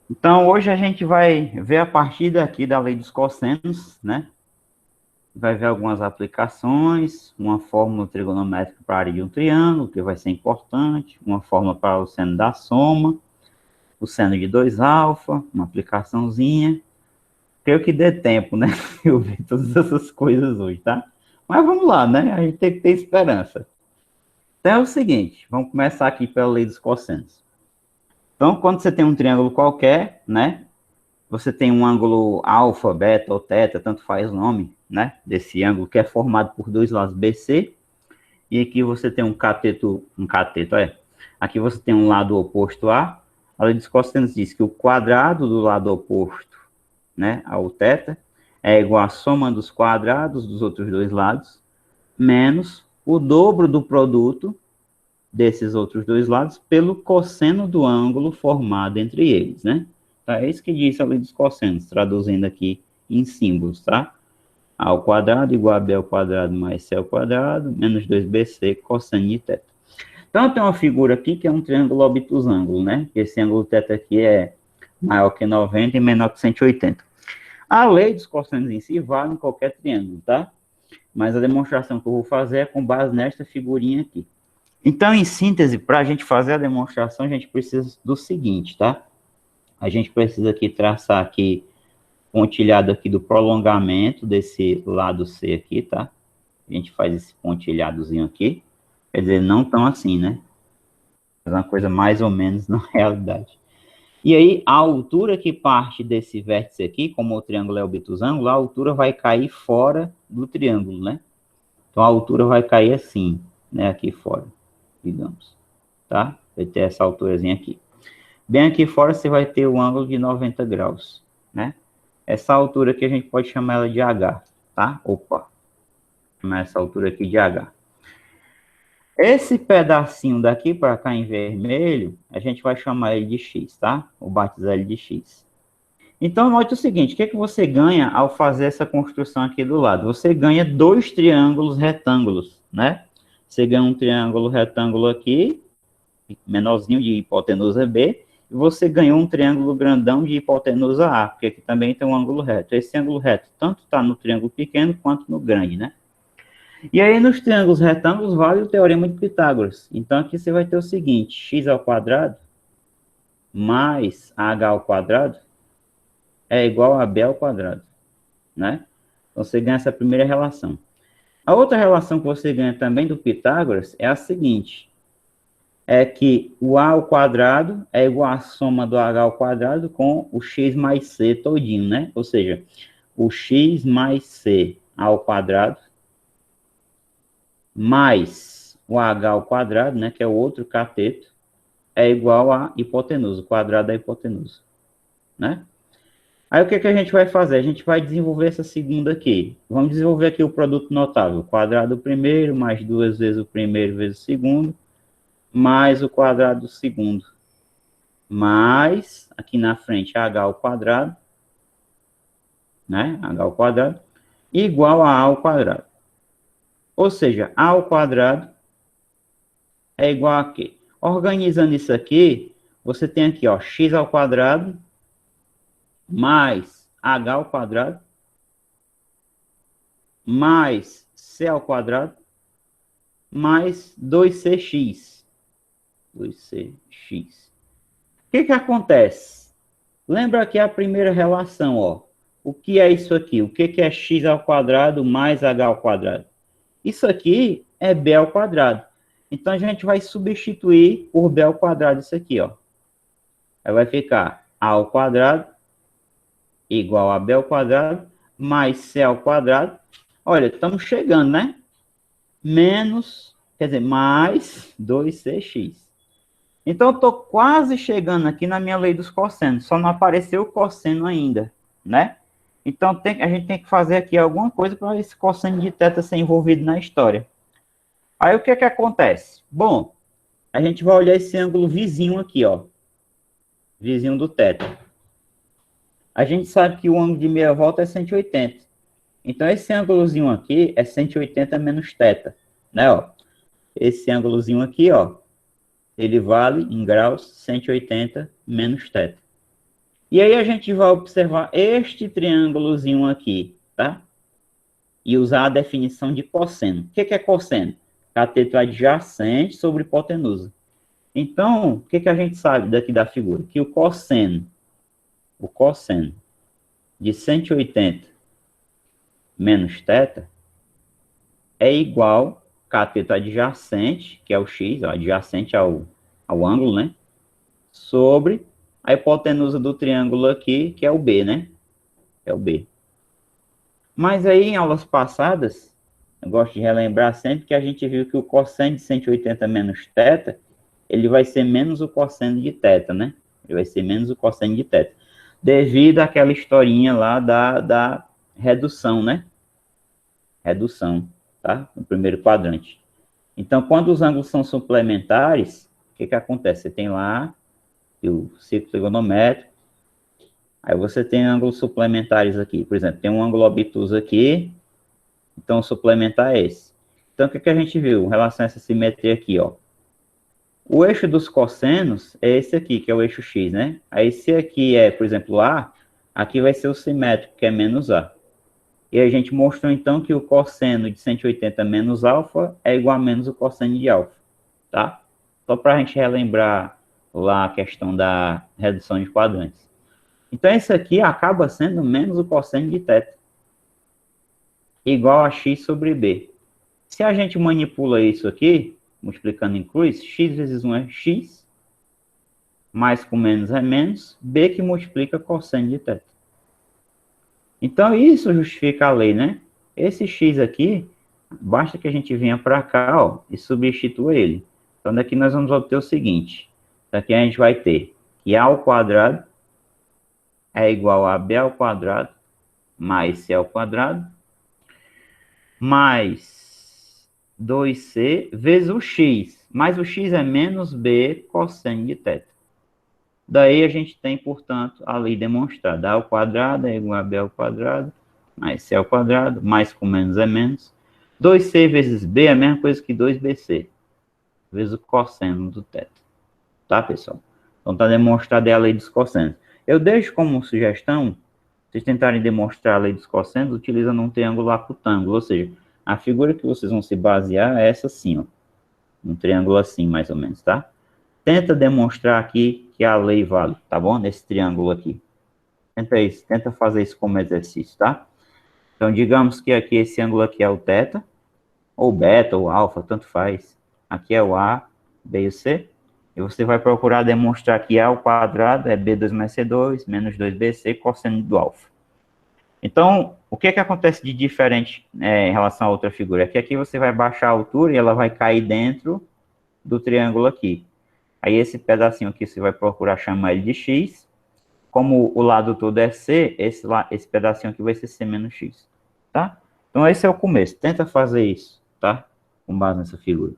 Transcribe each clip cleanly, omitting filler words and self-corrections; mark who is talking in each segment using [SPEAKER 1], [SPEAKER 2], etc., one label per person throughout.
[SPEAKER 1] Então, hoje a gente vai ver a partir daqui da lei dos cossenos, né? Vai ver algumas aplicações, uma fórmula trigonométrica para a área de um triângulo, que vai ser importante, uma fórmula para o seno da soma, o seno de 2 alfa, uma aplicaçãozinha. Creio que dê tempo, né? Eu ver todas essas coisas hoje, tá? Mas vamos lá, né? A gente tem que ter esperança. Então é o seguinte, vamos começar aqui pela lei dos cossenos. Então, quando você tem um triângulo qualquer, né? Você tem um ângulo alfa, beta ou teta, tanto faz o nome, né? Desse ângulo que é formado por dois lados BC. E aqui você tem um cateto, Aqui você tem um lado oposto A. A lei dos cossenos diz que o quadrado do lado oposto, né, ao teta, é igual à soma dos quadrados dos outros dois lados, menos o dobro do produto desses outros dois lados pelo cosseno do ângulo formado entre eles, né? Então, é isso que diz a lei dos cossenos, traduzindo aqui em símbolos, tá? A ao quadrado igual a b ao quadrado mais c ao quadrado, menos 2bc cosseno de θ. Então, tem uma figura aqui que é um triângulo obtusângulo, né? Esse ângulo θ aqui é maior que 90 e menor que 180. A lei dos cossenos em si vale em qualquer triângulo, tá? Mas a demonstração que eu vou fazer é com base nesta figurinha aqui. Então, em síntese, para a gente fazer a demonstração, a gente precisa do seguinte, tá? A gente precisa aqui traçar aqui pontilhado aqui do prolongamento desse lado C aqui, tá? A gente faz esse pontilhadozinho aqui. Quer dizer, não tão assim, né? É uma coisa mais ou menos na realidade. E aí, a altura que parte desse vértice aqui, como o triângulo é obtusângulo, a altura vai cair fora do triângulo, né? Então, a altura vai cair assim, né? Aqui fora, digamos, tá? Vai ter essa alturazinha aqui. Bem aqui fora, você vai ter o ângulo de 90 graus, né? Essa altura aqui a gente pode chamar ela de H, tá? Opa, chamar essa altura aqui de H. Esse pedacinho daqui para cá em vermelho, a gente vai chamar ele de X, tá? Vou batizar ele de X. Então, note o seguinte, o que, é que você ganha ao fazer essa construção aqui do lado? Você ganha dois triângulos retângulos, né? Você ganha um triângulo retângulo aqui, menorzinho de hipotenusa B, e você ganhou um triângulo grandão de hipotenusa A, porque aqui também tem um ângulo reto. Esse ângulo reto tanto está no triângulo pequeno quanto no grande, né? E aí, nos triângulos retângulos, vale o teorema de Pitágoras. Então, aqui você vai ter o seguinte, x ao quadrado mais h ao quadrado é igual a b ao quadrado, né? Então, você ganha essa primeira relação. A outra relação que você ganha também do Pitágoras é a seguinte, é que o a ao quadrado é igual à soma do h ao quadrado com o x mais c todinho, né? Ou seja, o x mais c ao quadrado mais o h ao quadrado, né, que é o outro cateto, é igual a hipotenusa, o quadrado da hipotenusa, né? Aí o que, que a gente vai fazer? A gente vai desenvolver essa segunda aqui. Vamos desenvolver aqui o produto notável. O quadrado do primeiro, mais duas vezes o primeiro vezes o segundo, mais o quadrado do segundo. Mais, aqui na frente, h ao quadrado, né? H ao quadrado, igual a ao quadrado. Ou seja, a ao quadrado é igual a quê? Organizando isso aqui, você tem aqui, ó, x ao quadrado mais h ao quadrado mais c ao quadrado mais 2cx. 2cx. O que que acontece? Lembra aqui a primeira relação, ó. O que é isso aqui? O que que é x ao quadrado mais h ao quadrado? Isso aqui é b ao quadrado. Então, a gente vai substituir por b ao quadrado isso aqui, ó. Aí vai ficar a ao quadrado igual a b ao quadrado mais c ao quadrado. Olha, estamos chegando, né? Menos, quer dizer, mais 2cx. Então, eu estou quase chegando aqui na minha lei dos cossenos. Só não apareceu o cosseno ainda, né? Então, a gente tem que fazer aqui alguma coisa para esse cosseno de θ ser envolvido na história. Aí, o que é que acontece? Bom, a gente vai olhar esse ângulo vizinho aqui, ó. Vizinho do θ. A gente sabe que o ângulo de meia volta é 180. Então, esse ângulozinho aqui é 180 menos θ, né, ó. Esse ângulozinho aqui, ó, ele vale, em graus, 180 menos θ. E aí a gente vai observar este triângulozinho aqui, tá? E usar a definição de cosseno. O que é cosseno? Cateto adjacente sobre hipotenusa. Então, o que a gente sabe daqui da figura? Que o cosseno de 180 menos θ é igual cateto adjacente, que é o x, ó, adjacente ao ângulo, né? Sobre a hipotenusa do triângulo aqui, que é o B, né? É o B. Mas aí, em aulas passadas, eu gosto de relembrar sempre que a gente viu que o cosseno de 180 menos θ, ele vai ser menos o cosseno de θ, né? Ele vai ser menos o cosseno de θ. Devido àquela historinha lá da redução, né? Redução, tá? No primeiro quadrante. Então, quando os ângulos são suplementares, o que acontece? Você tem lá o círculo trigonométrico, aí você tem ângulos suplementares aqui. Por exemplo, tem um ângulo obtuso aqui, então o suplementar é esse. Então, o que a gente viu em relação a essa simetria aqui, ó? O eixo dos cossenos é esse aqui, que é o eixo x, né? Aí, se aqui é, por exemplo, A, aqui vai ser o simétrico, que é menos A. E a gente mostrou, então, que o cosseno de 180 menos alfa é igual a menos o cosseno de alfa, tá? Só para a gente relembrar lá a questão da redução de quadrantes. Então, esse aqui acaba sendo menos o cosseno de θ, igual a x sobre b. Se a gente manipula isso aqui, multiplicando em cruz, x vezes 1 é x, mais com menos é menos, b que multiplica cosseno de θ. Então, isso justifica a lei, né? Esse x aqui, basta que a gente venha para cá, ó, e substitua ele. Então, daqui nós vamos obter o seguinte. Daqui a gente vai ter que a ao quadrado é igual a b ao quadrado mais c ao quadrado mais 2c vezes o x. Mas o x é menos b cosseno de θ. Daí a gente tem, portanto, a lei demonstrada. A ao quadrado é igual a b ao quadrado mais c ao quadrado, mais com menos é menos. 2c vezes b é a mesma coisa que 2bc, vezes o cosseno do θ. Tá, pessoal? Então, está demonstrada a lei dos cossenos. Eu deixo como sugestão, vocês tentarem demonstrar a lei dos cossenos utilizando um triângulo acutângulo, ou seja, a figura que vocês vão se basear é essa assim, ó. Um triângulo assim, mais ou menos, tá? Tenta demonstrar aqui que a lei vale, tá bom? Nesse triângulo aqui. Tenta isso, tenta fazer isso como exercício, tá? Então, digamos que aqui esse ângulo aqui é o θ, ou beta, ou alfa, tanto faz. Aqui é o A, B e o C. E você vai procurar demonstrar que A ao quadrado é B2 mais C2, menos 2BC, cosseno do alfa. Então, o que acontece de diferente em relação a outra figura? É que aqui você vai baixar a altura e ela vai cair dentro do triângulo aqui. Aí esse pedacinho aqui você vai procurar chamar ele de x. Como o lado todo é c, esse pedacinho aqui vai ser c menos x, tá? Então esse é o começo. Tenta fazer isso, tá? Com base nessa figura.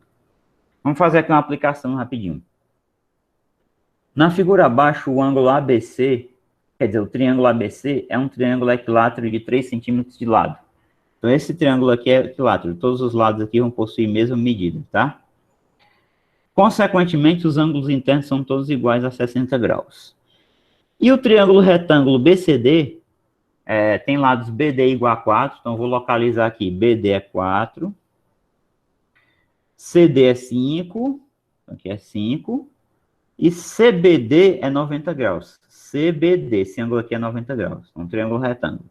[SPEAKER 1] Vamos fazer aqui uma aplicação rapidinho. Na figura abaixo, o ângulo ABC, quer dizer, o triângulo ABC é um triângulo equilátero de 3 centímetros de lado. Então esse triângulo aqui é equilátero. Todos os lados aqui vão possuir a mesma medida, tá? Consequentemente, os ângulos internos são todos iguais a 60 graus. E o triângulo retângulo BCD tem lados BD igual a 4, então vou localizar aqui. BD é 4, CD é 5, aqui é 5, e CBD é 90 graus. CBD, esse ângulo aqui é 90 graus, um triângulo retângulo.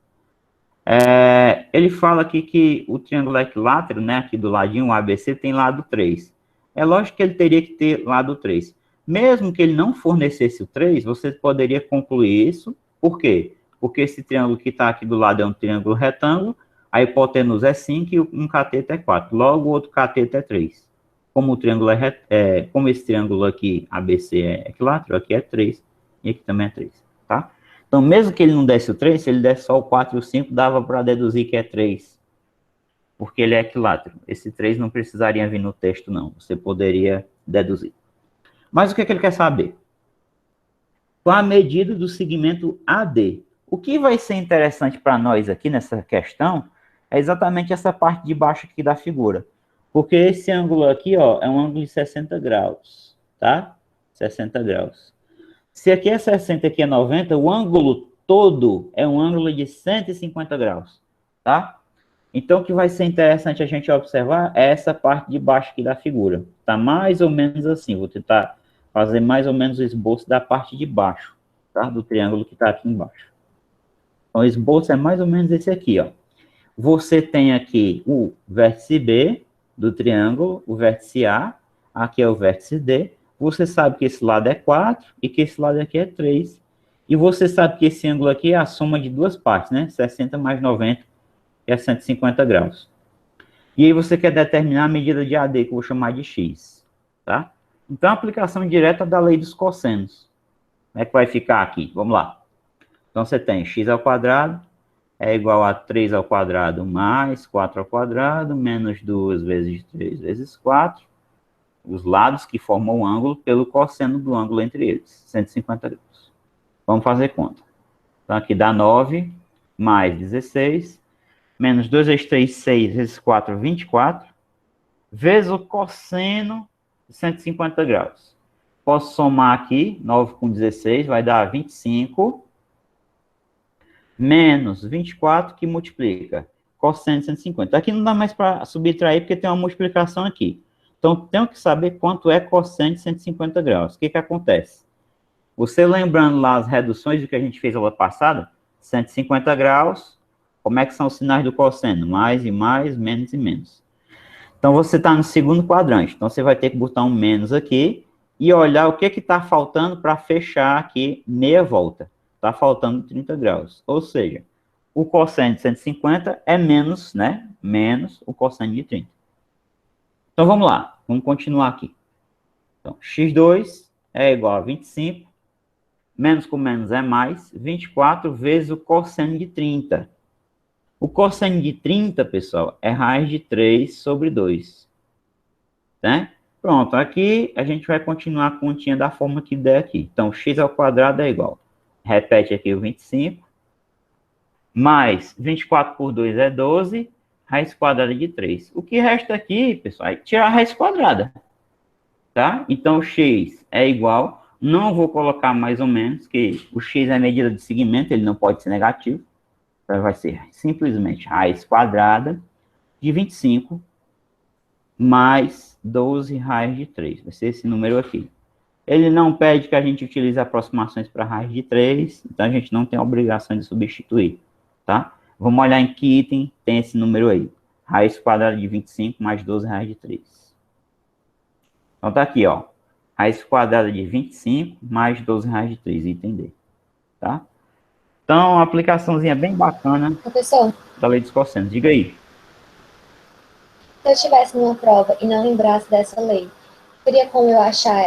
[SPEAKER 1] Ele fala aqui que o triângulo equilátero, né, aqui do ladinho, o ABC, tem lado 3. É lógico que ele teria que ter lado 3. Mesmo que ele não fornecesse o 3, você poderia concluir isso. Por quê? Porque esse triângulo que está aqui do lado é um triângulo retângulo, a hipotenusa é 5 e um cateto é 4. Logo, o outro cateto é 3. Como o triângulo como esse triângulo aqui, ABC, é equilátero, aqui é 3 e aqui também é 3, tá? Então, mesmo que ele não desse o 3, se ele desse só o 4 e o 5, dava para deduzir que é 3. Porque ele é equilátero. Esse 3 não precisaria vir no texto, não. Você poderia deduzir. Mas o que ele quer saber? Qual a medida do segmento AD? O que vai ser interessante para nós aqui nessa questão é exatamente essa parte de baixo aqui da figura. Porque esse ângulo aqui, ó, é um ângulo de 60 graus, tá? 60 graus. Se aqui é 60 e aqui é 90, o ângulo todo é um ângulo de 150 graus, tá? Então, o que vai ser interessante a gente observar é essa parte de baixo aqui da figura. Tá mais ou menos assim, vou tentar fazer mais ou menos o esboço da parte de baixo, tá? Do triângulo que está aqui embaixo. Então, o esboço é mais ou menos esse aqui, ó. Você tem aqui o vértice B do triângulo, o vértice A, aqui é o vértice D. Você sabe que esse lado é 4 e que esse lado aqui é 3. E você sabe que esse ângulo aqui é a soma de duas partes, né? 60 mais 90, que é 150 graus. E aí você quer determinar a medida de AD, que eu vou chamar de X, tá? Então, a aplicação direta da lei dos cossenos. Como é que vai ficar aqui? Vamos lá. Então, você tem x ao quadrado é igual a 3 ao quadrado mais 4 ao quadrado, menos 2 vezes 3 vezes 4, os lados que formam o ângulo pelo cosseno do ângulo entre eles, 150 graus. Vamos fazer conta. Então, aqui dá 9 mais 16, menos 2 vezes 3, 6 vezes 4, 24, vezes o cosseno de 150 graus. Posso somar aqui, 9 com 16, vai dar 25, menos 24, que multiplica cosseno de 150. Aqui não dá mais para subtrair, porque tem uma multiplicação aqui. Então, tenho que saber quanto é cosseno de 150 graus. O que acontece? Você lembrando lá as reduções do que a gente fez na aula passada, 150 graus, como é que são os sinais do cosseno? Mais e mais, menos e menos. Então, você está no segundo quadrante. Então, você vai ter que botar um menos aqui e olhar o que está faltando para fechar aqui meia volta. Está faltando 30 graus. Ou seja, o cosseno de 150 é menos, né? Menos o cosseno de 30. Então, vamos lá. Vamos continuar aqui. Então, x2 é igual a 25. Menos com menos é mais. 24 vezes o cosseno de 30. O cosseno de 30, pessoal, é raiz de 3 sobre 2. Né? Pronto, aqui a gente vai continuar a continha da forma que der aqui. Então, x ao quadrado é igual. Repete aqui o 25. Mais 24 por 2 é 12. Raiz quadrada de 3. O que resta aqui, pessoal, é tirar a raiz quadrada. Tá? Então, o x é igual. Não vou colocar mais ou menos, que o x é a medida de segmento, ele não pode ser negativo. Então, vai ser simplesmente raiz quadrada de 25 mais 12 raiz de 3. Vai ser esse número aqui. Ele não pede que a gente utilize aproximações para raiz de 3, então a gente não tem a obrigação de substituir, tá? Vamos olhar em que item tem esse número aí. Raiz quadrada de 25 mais 12 raiz de 3. Então tá aqui, ó. Raiz quadrada de 25 mais 12 raiz de 3, item D, tá? Então, uma aplicaçãozinha bem bacana.
[SPEAKER 2] Professor,
[SPEAKER 1] da lei dos cossenos. Diga aí.
[SPEAKER 2] se eu estivesse numa prova e não lembrasse dessa lei, teria como eu achar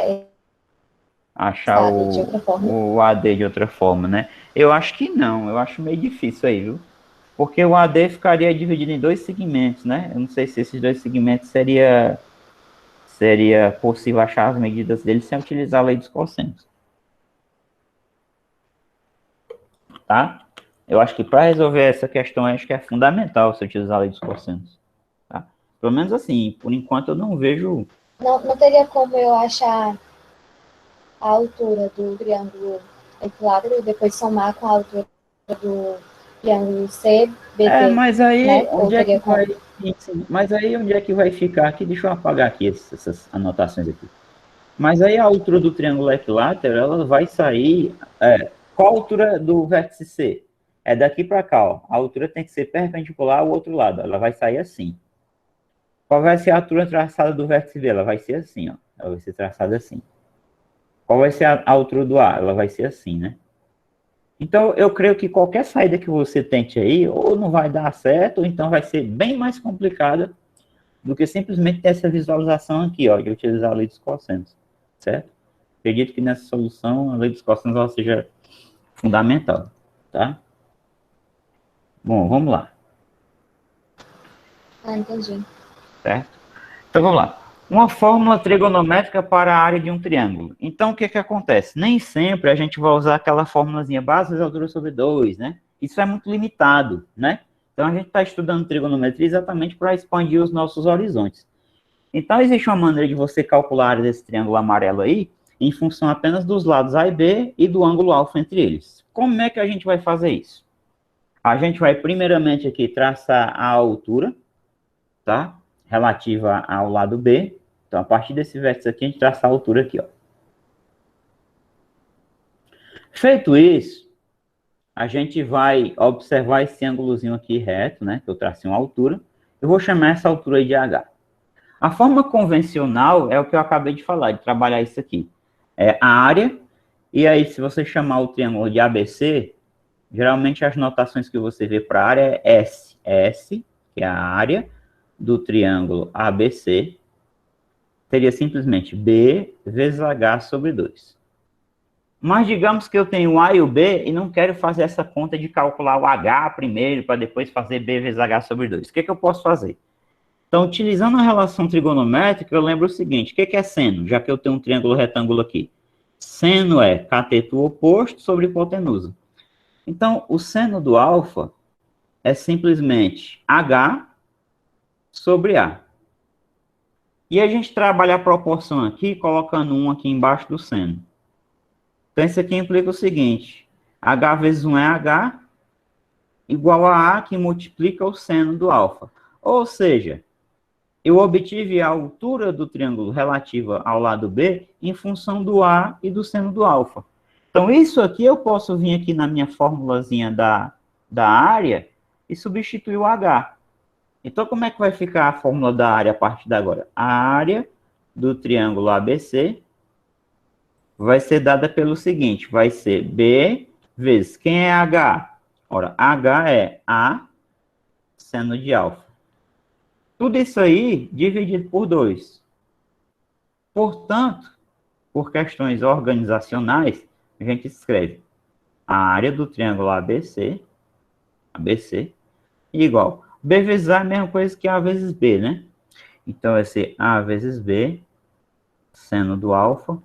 [SPEAKER 1] Achar
[SPEAKER 2] de outra forma?
[SPEAKER 1] o AD de outra forma, né? Eu acho que não. Eu acho meio difícil aí, viu? Porque o AD ficaria dividido em dois segmentos, né? Eu não sei se esses dois segmentos seria possível achar as medidas dele sem utilizar a lei dos cossenos. Tá? Eu acho que para resolver essa questão, acho que é fundamental você utilizar a lei dos cossenos. Tá? Pelo menos assim, por enquanto eu não vejo...
[SPEAKER 2] Não teria como eu achar a altura do triângulo equilátero e depois somar com a altura do triângulo CBD,
[SPEAKER 1] mas aí
[SPEAKER 2] né?
[SPEAKER 1] onde é que vai... Mas aí onde é que vai ficar aqui? Deixa eu apagar aqui essas anotações aqui. Mas aí a altura do triângulo equilátero, ela vai sair... qual a altura do vértice C? É daqui para cá, ó. A altura tem que ser perpendicular ao outro lado. Ela vai sair assim. Qual vai ser a altura traçada do vértice B? Ela vai ser assim, ó. Ela vai ser traçada assim. Qual vai ser a altura do A? Ela vai ser assim, né? Então, eu creio que qualquer saída que você tente aí, ou não vai dar certo, ou então vai ser bem mais complicada do que simplesmente ter essa visualização aqui, ó, de utilizar a lei dos cossenos, certo? Acredito que nessa solução, a lei dos cossenos ela seja fundamental, tá? Bom, vamos lá.
[SPEAKER 2] Ah, entendi.
[SPEAKER 1] Certo? Então, vamos lá. Uma fórmula trigonométrica para a área de um triângulo. Então, o que acontece? Nem sempre a gente vai usar aquela fórmulazinha base vezes altura sobre 2, né? Isso é muito limitado, né? Então, a gente está estudando trigonometria exatamente para expandir os nossos horizontes. Então, existe uma maneira de você calcular a área desse triângulo amarelo aí, em função apenas dos lados A e B e do ângulo alfa entre eles. Como é que a gente vai fazer isso? A gente vai primeiramente aqui traçar a altura, tá? Relativa ao lado B. Então, a partir desse vértice aqui, a gente traça a altura aqui, ó. Feito isso, a gente vai observar esse ângulozinho aqui reto, né? Que eu tracei uma altura. Eu vou chamar essa altura aí de H. A forma convencional é o que eu acabei de falar, de trabalhar isso aqui. É a área, e aí se você chamar o triângulo de ABC, geralmente as notações que você vê para a área é S. S, que é a área do triângulo ABC, seria simplesmente B vezes H sobre 2. Mas digamos que eu tenho o A e o B e não quero fazer essa conta de calcular o H primeiro para depois fazer B vezes H sobre 2. O que eu posso fazer? Então, utilizando a relação trigonométrica, eu lembro o seguinte, o que é seno? Já que eu tenho um triângulo retângulo aqui. Seno é cateto oposto sobre hipotenusa. Então, o seno do alfa é simplesmente H sobre A. E a gente trabalha a proporção aqui, colocando 1 aqui embaixo do seno. Então, isso aqui implica o seguinte, H vezes 1 é H, igual a A, que multiplica o seno do alfa. Ou seja, eu obtive a altura do triângulo relativa ao lado B em função do A e do seno do alfa. Então, isso aqui eu posso vir aqui na minha formulazinha da área e substituir o H. Então, como é que vai ficar a fórmula da área a partir de agora? A área do triângulo ABC vai ser dada pelo seguinte, vai ser B vezes, quem é H? Ora, H é A seno de alfa. Tudo isso aí dividido por 2. Portanto, por questões organizacionais, a gente escreve a área do triângulo ABC igual. B vezes A é a mesma coisa que A vezes B, né? Então, vai ser A vezes B, seno do alfa,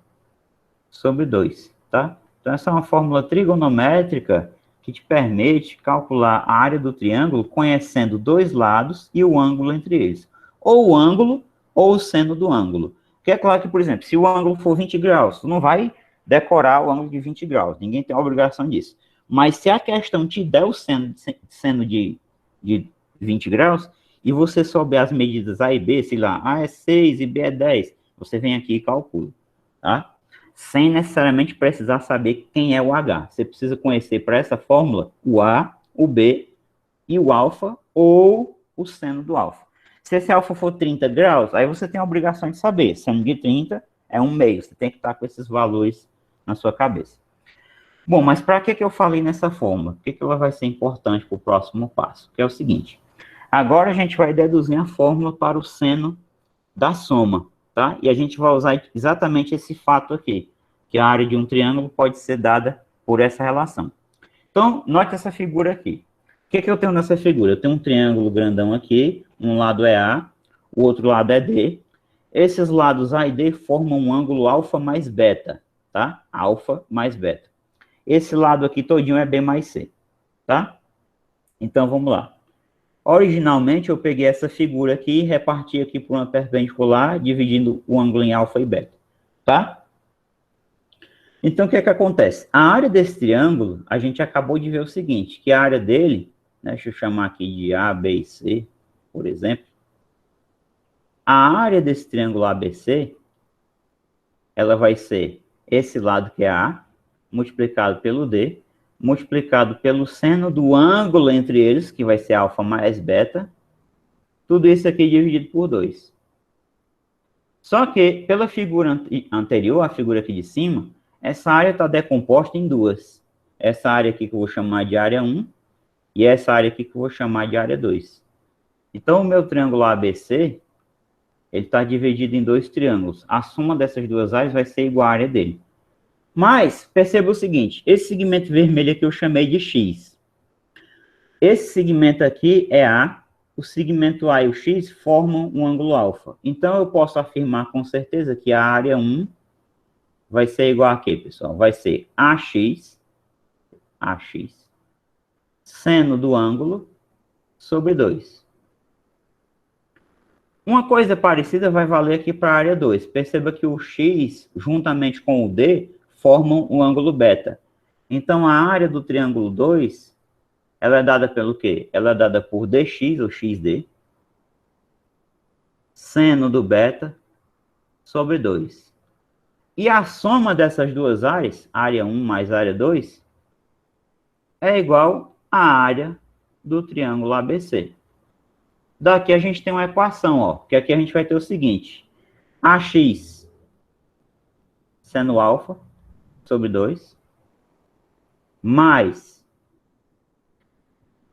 [SPEAKER 1] sobre 2, tá? Então, essa é uma fórmula trigonométrica que te permite calcular a área do triângulo conhecendo dois lados e o ângulo entre eles. Ou o ângulo ou o seno do ângulo. Porque é claro que, por exemplo, se o ângulo for 20 graus, tu não vai decorar o ângulo de 20 graus. Ninguém tem a obrigação disso. Mas se a questão te der o seno de 20 graus, e você souber as medidas A e B, sei lá, A é 6 e B é 10, você vem aqui e calcula, tá? Sem necessariamente precisar saber quem é o H. Você precisa conhecer para essa fórmula o A, o B e o alfa ou o seno do alfa. Se esse alfa for 30 graus, aí você tem a obrigação de saber. Seno de 30 é 1/2. Você tem que estar com esses valores na sua cabeça. Bom, mas para que eu falei nessa fórmula? Por que ela vai ser importante para o próximo passo? Que é o seguinte. Agora a gente vai deduzir a fórmula para o seno da soma, tá? E a gente vai usar exatamente esse fato aqui, que a área de um triângulo pode ser dada por essa relação. Então, note essa figura aqui. O que eu tenho nessa figura? Eu tenho um triângulo grandão aqui, um lado é A, o outro lado é D. Esses lados A e D formam um ângulo alfa mais beta, tá? Alfa mais beta. Esse lado aqui todinho é B mais C, tá? Então, vamos lá. Originalmente, eu peguei essa figura aqui e reparti aqui por uma perpendicular, dividindo o ângulo em alfa e beta, tá? Então, o que acontece? A área desse triângulo, a gente acabou de ver o seguinte, que a área dele, né, deixa eu chamar aqui de A, B e C, por exemplo. A área desse triângulo ABC, ela vai ser esse lado que é A, multiplicado pelo D, multiplicado pelo seno do ângulo entre eles, que vai ser alfa mais beta, tudo isso aqui dividido por 2. Só que, pela figura anterior, a figura aqui de cima, essa área está decomposta em duas. Essa área aqui que eu vou chamar de área 1, e essa área aqui que eu vou chamar de área 2. Então, o meu triângulo ABC, ele está dividido em dois triângulos. A soma dessas duas áreas vai ser igual à área dele. Mas, perceba o seguinte, esse segmento vermelho aqui eu chamei de X. Esse segmento aqui é A, o segmento A e o X formam um ângulo alfa. Então, eu posso afirmar com certeza que a área 1 vai ser igual a quê, pessoal? Vai ser AX, seno do ângulo, sobre 2. Uma coisa parecida vai valer aqui para a área 2. Perceba que o x, juntamente com o d, formam um ângulo beta. Então, a área do triângulo 2, ela é dada pelo quê? Ela é dada por dx, ou xd, seno do beta, sobre 2. E a soma dessas duas áreas, área 1 mais área 2, é igual à área do triângulo ABC. Daqui a gente tem uma equação, ó, que aqui a gente vai ter o seguinte: AX seno alfa sobre 2, mais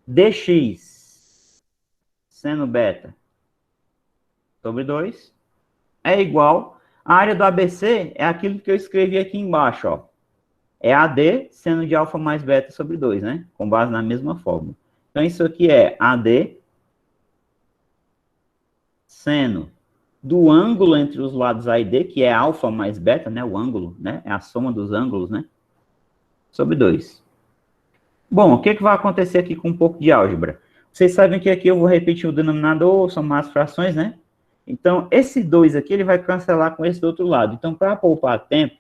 [SPEAKER 1] DX seno beta sobre 2, é igual à área do ABC, é aquilo que eu escrevi aqui embaixo, ó. É AD seno de alfa mais beta sobre 2, né? Com base na mesma fórmula. Então, isso aqui é AD seno do ângulo entre os lados A e D, que é alfa mais beta, né? O ângulo, né? É a soma dos ângulos, né? Sobre 2. Bom, o que vai acontecer aqui com um pouco de álgebra? Vocês sabem que aqui eu vou repetir o denominador, somar as frações, né? Então, esse 2 aqui, ele vai cancelar com esse do outro lado. Então, para poupar tempo,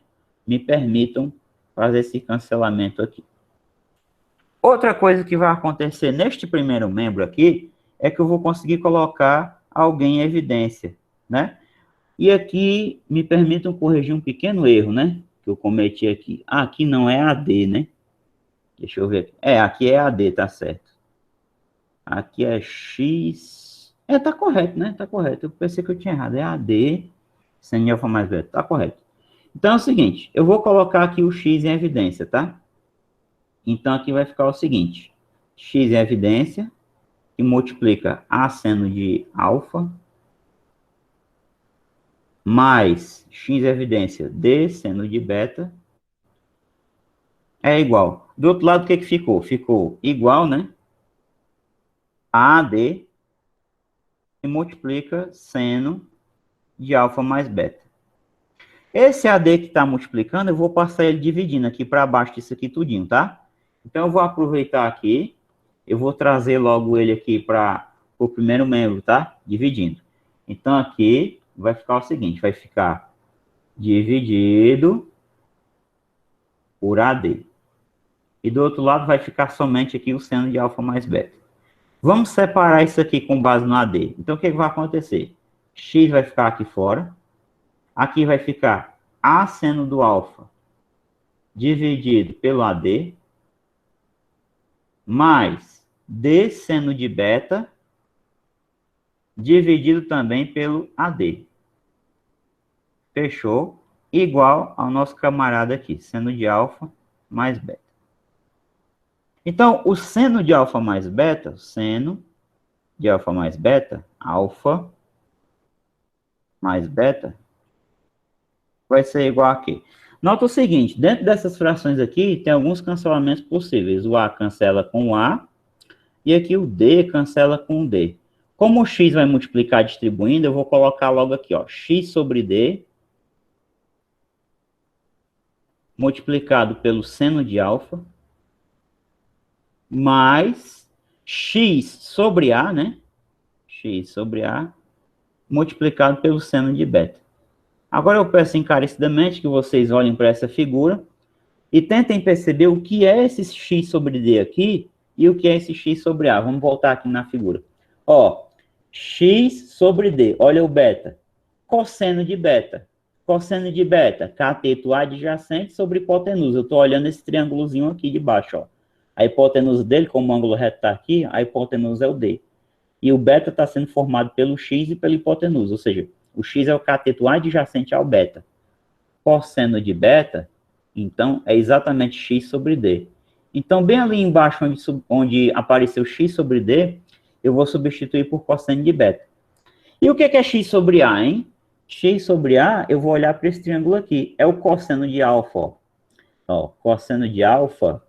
[SPEAKER 1] me permitam fazer esse cancelamento aqui. Outra coisa que vai acontecer neste primeiro membro aqui, é que eu vou conseguir colocar alguém em evidência, né? E aqui, me permitam corrigir um pequeno erro, né? Que eu cometi aqui. Ah, aqui não é AD, né? Deixa eu ver aqui. Aqui é AD, tá certo. Aqui é X. Tá correto, né? Tá correto. Eu pensei que eu tinha errado. É AD, seno de alfa mais beta. Tá correto. Então é o seguinte, eu vou colocar aqui o X em evidência, tá? Então aqui vai ficar o seguinte: X em evidência, que multiplica A seno de alfa, mais X em evidência D seno de beta, é igual. Do outro lado, o que ficou? Ficou igual, né? A AD, que multiplica seno de alfa mais beta. Esse AD que está multiplicando, eu vou passar ele dividindo aqui para baixo disso aqui tudinho, tá? Então, eu vou aproveitar aqui, eu vou trazer logo ele aqui para o primeiro membro, tá? Dividindo. Então, aqui vai ficar o seguinte, vai ficar dividido por AD. E do outro lado vai ficar somente aqui o seno de alfa mais beta. Vamos separar isso aqui com base no AD. Então, o que vai acontecer? X vai ficar aqui fora. Aqui vai ficar A seno do alfa dividido pelo AD, mais D seno de beta, dividido também pelo AD. Fechou? Igual ao nosso camarada aqui, seno de alfa mais beta. Então, o seno de alfa mais beta, seno de alfa mais beta, alfa mais beta, vai ser igual a quê? Nota o seguinte, dentro dessas frações aqui, tem alguns cancelamentos possíveis. O A cancela com o A, e aqui o D cancela com o D. Como o X vai multiplicar distribuindo, eu vou colocar logo aqui, ó, X sobre D, multiplicado pelo seno de alfa, mais X sobre A, né? X sobre A, multiplicado pelo seno de beta. Agora eu peço encarecidamente que vocês olhem para essa figura e tentem perceber o que é esse X sobre D aqui e o que é esse X sobre A. Vamos voltar aqui na figura. Ó, X sobre D, olha o beta. Cosseno de beta. Cosseno de beta, cateto adjacente sobre hipotenusa. Eu estou olhando esse triângulozinho aqui de baixo, ó. A hipotenusa dele, como o ângulo reto está aqui, a hipotenusa é o D. E o beta está sendo formado pelo X e pela hipotenusa, ou seja, o X é o cateto adjacente ao beta. Cosseno de beta, então, é exatamente X sobre D. Então, bem ali embaixo, onde apareceu X sobre D, eu vou substituir por cosseno de beta. E o que é X sobre A, hein? X sobre A, eu vou olhar para esse triângulo aqui. É o cosseno de alfa, ó. Ó, cosseno de alfa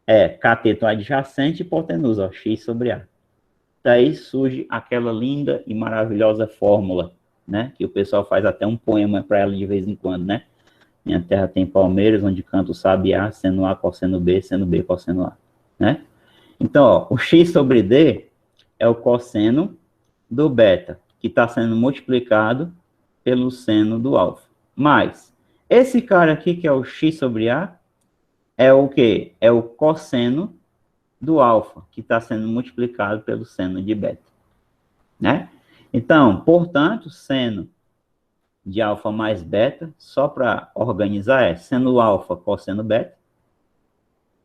[SPEAKER 1] é cateto adjacente e hipotenusa, ó, X sobre A. Daí surge aquela linda e maravilhosa fórmula, né? Que o pessoal faz até um poema para ela de vez em quando, né? Minha terra tem palmeiras, onde canto o sabiá, seno A, cosseno B, cosseno A, né? Então, ó, o X sobre D é o cosseno do beta, que está sendo multiplicado pelo seno do alfa. Mais, esse cara aqui, que é o x sobre a, é o quê? É o cosseno do alfa, que está sendo multiplicado pelo seno de beta, né? Então, portanto, seno de alfa mais beta, só para organizar, é seno alfa cosseno beta,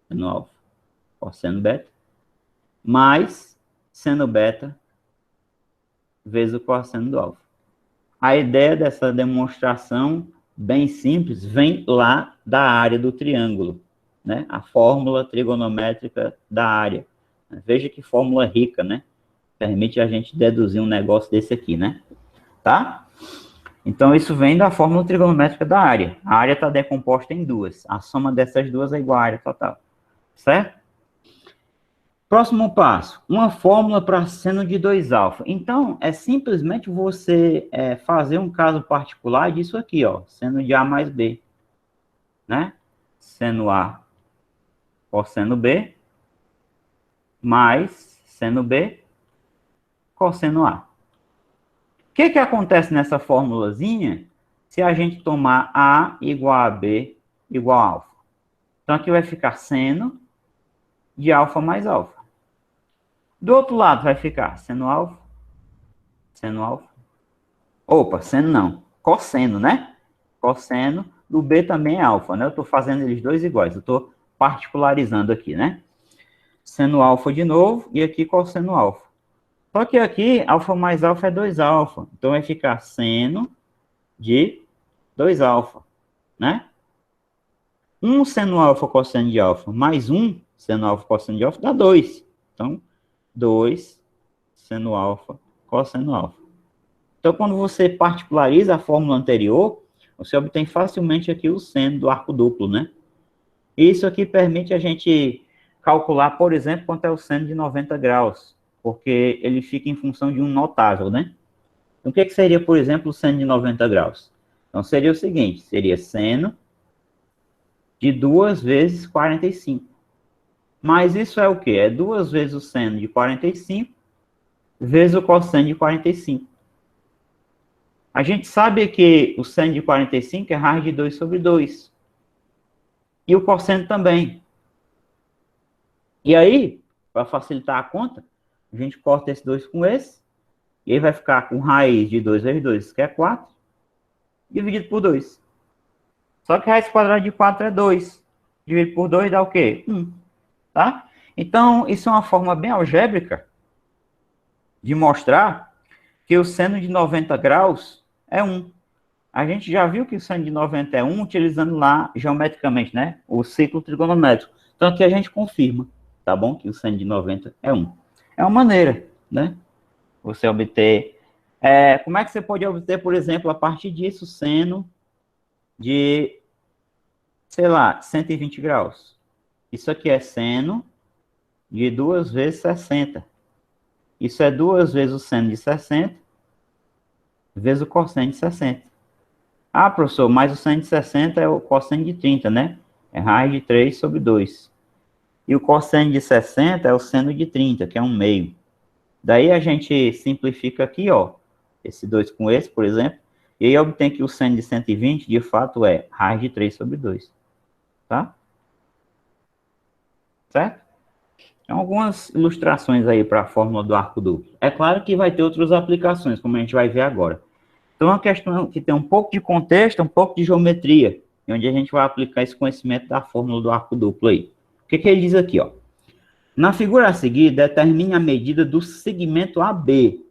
[SPEAKER 1] seno alfa cosseno beta, mais seno beta vezes o cosseno do alfa. A ideia dessa demonstração, bem simples, vem lá da área do triângulo, né? A fórmula trigonométrica da área. Veja que fórmula rica, né? Permite a gente deduzir um negócio desse aqui, né? Tá? Então, isso vem da fórmula trigonométrica da área. A área está decomposta em duas. A soma dessas duas é igual à área total. Certo? Próximo passo. Uma fórmula para seno de 2α. Então, é simplesmente você fazer um caso particular disso aqui, ó. Seno de A mais B. Né? Seno A cosseno B mais seno B cosseno A. O que acontece nessa formulazinha se a gente tomar A igual a B igual a alfa? Então, aqui vai ficar seno de alfa mais alfa. Do outro lado vai ficar seno alfa. Opa, seno não. Cosseno, né? Cosseno do B também é alfa, né? Eu estou fazendo eles dois iguais. Eu estou particularizando aqui, né? Seno alfa de novo e aqui cosseno alfa. Só que aqui, alfa mais alfa é 2α. Então, vai ficar seno de 2α, né? Um seno alfa cosseno de alfa mais um seno alfa cosseno de alfa dá 2. Então, 2 seno alfa cosseno alfa. Então, quando você particulariza a fórmula anterior, você obtém facilmente aqui o seno do arco duplo, né? Isso aqui permite a gente calcular, por exemplo, quanto é o seno de 90 graus, porque ele fica em função de um notável, né? Então, o que seria, por exemplo, o seno de 90 graus? Então, seria o seguinte, seria seno de 2 vezes 45. Mas isso é o quê? É 2 vezes o seno de 45 vezes o cosseno de 45. A gente sabe que o seno de 45 é raiz de 2 sobre 2. E o cosseno também. E aí, para facilitar a conta, a gente corta esse 2 com esse. E aí vai ficar com raiz de 2 vezes 2, que é 4, dividido por 2. Só que a raiz quadrada de 4 é 2. Dividido por 2 dá o quê? 1. Tá? Então, isso é uma forma bem algébrica de mostrar que o seno de 90 graus é 1. A gente já viu que o seno de 90 é 1 utilizando lá, geometricamente, né? O ciclo trigonométrico. Então, aqui a gente confirma, tá bom? Que o seno de 90 é 1. É uma maneira, né? Você obter... como é que você pode obter, por exemplo, a partir disso, seno de, sei lá, 120 graus? Isso aqui é seno de 2 vezes 60. Isso é 2 vezes o seno de 60 vezes o cosseno de 60. Ah, professor, mas o seno de 60 é o cosseno de 30, né? É raiz de 3 sobre 2. E o cosseno de 60 é o seno de 30, que é 1 meio. Daí a gente simplifica aqui, ó, esse 2 com esse, por exemplo, e aí obtém que o seno de 120, de fato, é raiz de 3 sobre 2. Tá? Certo? Então, algumas ilustrações aí para a fórmula do arco duplo. É claro que vai ter outras aplicações, como a gente vai ver agora. Então, é uma questão que tem um pouco de contexto, um pouco de geometria, onde a gente vai aplicar esse conhecimento da fórmula do arco duplo aí. O que ele diz aqui, ó? Na figura a seguir, determine a medida do segmento AB.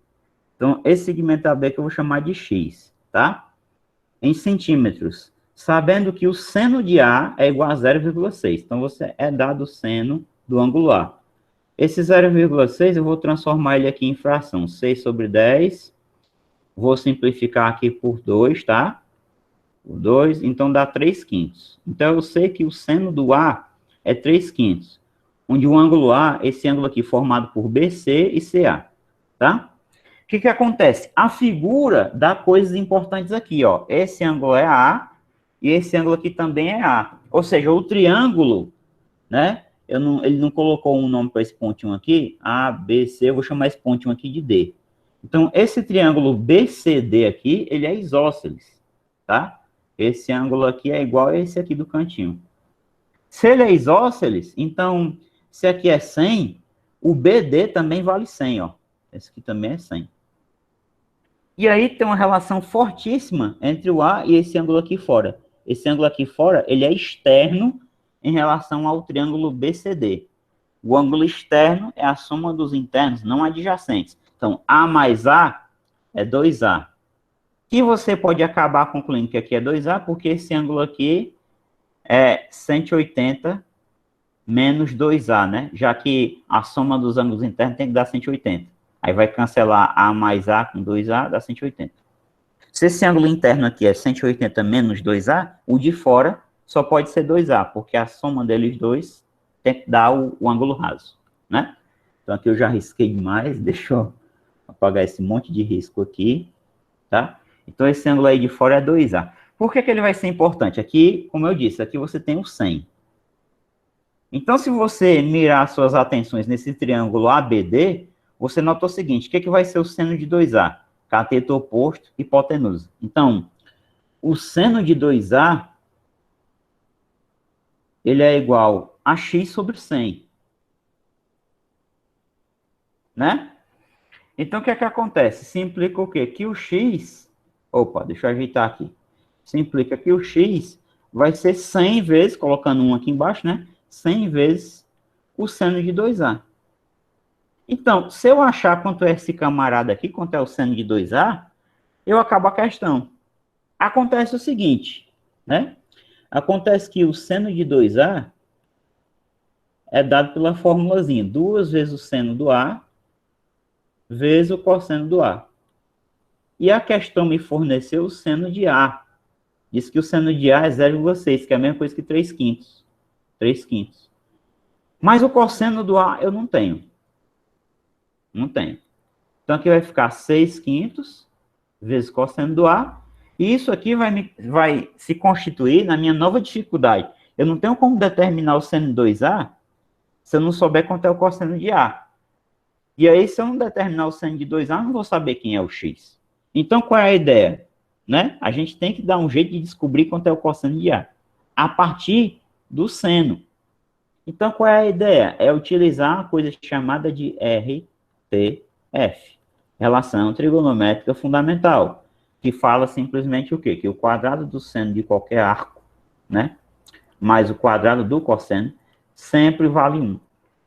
[SPEAKER 1] Então, esse segmento AB que eu vou chamar de X, tá? Em centímetros. Sabendo que o seno de A é igual a 0,6. Então, você é dado o seno do ângulo A. Esse 0,6 eu vou transformar ele aqui em fração. 6 sobre 10. Vou simplificar aqui por 2, tá? Por 2, então dá 3/5. Então, eu sei que o seno do A é 3/5. Onde o ângulo A, esse ângulo aqui formado por BC e CA, tá? O que acontece? A figura dá coisas importantes aqui, ó. Esse ângulo é A e esse ângulo aqui também é A. Ou seja, o triângulo, né? Ele não colocou um nome para esse pontinho aqui, A, B, C, eu vou chamar esse pontinho aqui de D. Então, esse triângulo BCD aqui, ele é isósceles, tá? Esse ângulo aqui é igual a esse aqui do cantinho. Se ele é isósceles, então, se aqui é 100, o BD também vale 100, ó. Esse aqui também é 100. E aí tem uma relação fortíssima entre o A e esse ângulo aqui fora. Esse ângulo aqui fora, ele é externo em relação ao triângulo BCD. O ângulo externo é a soma dos internos, não adjacentes. Então, A mais A é 2A. Que você pode acabar concluindo que aqui é 2A, porque esse ângulo aqui é 180 menos 2A, né? Já que a soma dos ângulos internos tem que dar 180. Aí vai cancelar A mais A com 2A, dá 180. Se esse ângulo interno aqui é 180 menos 2A, o de fora só pode ser 2A, porque a soma deles dois tem que dar o ângulo raso, né? Então aqui eu já risquei demais, deixa eu apagar esse monte de risco aqui, tá? Então esse ângulo aí de fora é 2A. Por que ele vai ser importante? Aqui, como eu disse, aqui você tem o 100. Então, se você mirar suas atenções nesse triângulo ABD, você nota o seguinte, o que vai ser o seno de 2A? Cateto oposto, hipotenusa. Então, o seno de 2A, ele é igual a x sobre 100. Né? Então, o que acontece? Se implica o quê? Que o x... Opa, deixa eu ajeitar aqui. Se implica que o x vai ser 100 vezes, colocando um aqui embaixo, né? 100 vezes o seno de 2A. Então, se eu achar quanto é esse camarada aqui, quanto é o seno de 2A, eu acabo a questão. Acontece o seguinte, né? Acontece que o seno de 2A é dado pela formulazinha, 2 vezes o seno do A vezes o cosseno do A. E a questão me forneceu o seno de A. Diz que o seno de A é 0,6, que é a mesma coisa que 3 quintos. 3 quintos. Mas o cosseno do A eu não tenho. Não tenho. Então aqui vai ficar 6 quintos vezes cosseno do A. E isso aqui vai se constituir na minha nova dificuldade. Eu não tenho como determinar o seno de 2A se eu não souber quanto é o cosseno de A. E aí, se eu não determinar o seno de 2A, eu não vou saber quem é o x. Então, qual é a ideia? Né? A gente tem que dar um jeito de descobrir quanto é o cosseno de A. A partir do seno. Então, qual é a ideia? É utilizar uma coisa chamada de RTF. Relação trigonométrica fundamental. Que fala simplesmente o quê? Que o quadrado do seno de qualquer arco, né? Mais o quadrado do cosseno, sempre vale 1.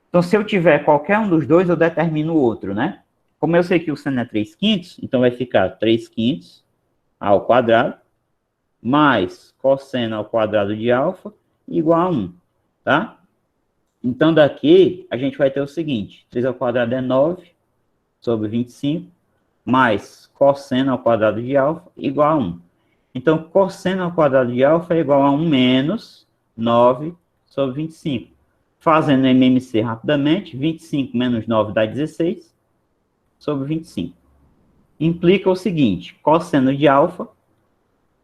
[SPEAKER 1] Então, se eu tiver qualquer um dos dois, eu determino o outro, né? Como eu sei que o seno é 3 quintos, então vai ficar 3 quintos ao quadrado, mais cosseno ao quadrado de alfa, igual a 1, tá? Então, daqui, a gente vai ter o seguinte, 3 ao quadrado é 9 sobre 25, mais cosseno ao quadrado de alfa, igual a 1. Então, cosseno ao quadrado de alfa é igual a 1 menos 9 sobre 25. Fazendo MMC rapidamente, 25 menos 9 dá 16 sobre 25. Implica o seguinte, cosseno de alfa,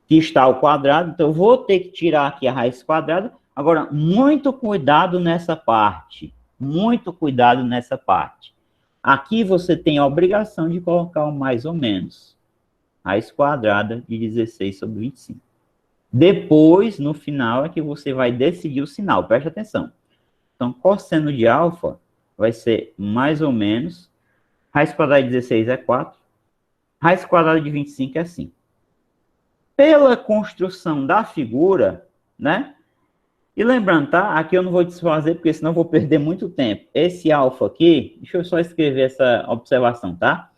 [SPEAKER 1] que está ao quadrado, então eu vou ter que tirar aqui a raiz quadrada. Agora, muito cuidado nessa parte. Muito cuidado nessa parte. Aqui você tem a obrigação de colocar o mais ou menos. Raiz quadrada de 16 sobre 25. Depois, no final, é que você vai decidir o sinal. Preste atenção. Então, cosseno de alfa vai ser mais ou menos, raiz quadrada de 16 é 4, raiz quadrada de 25 é 5. Pela construção da figura, né? E lembrando, tá? Aqui eu não vou desfazer, porque senão eu vou perder muito tempo. Esse alfa aqui, deixa eu só escrever essa observação, tá?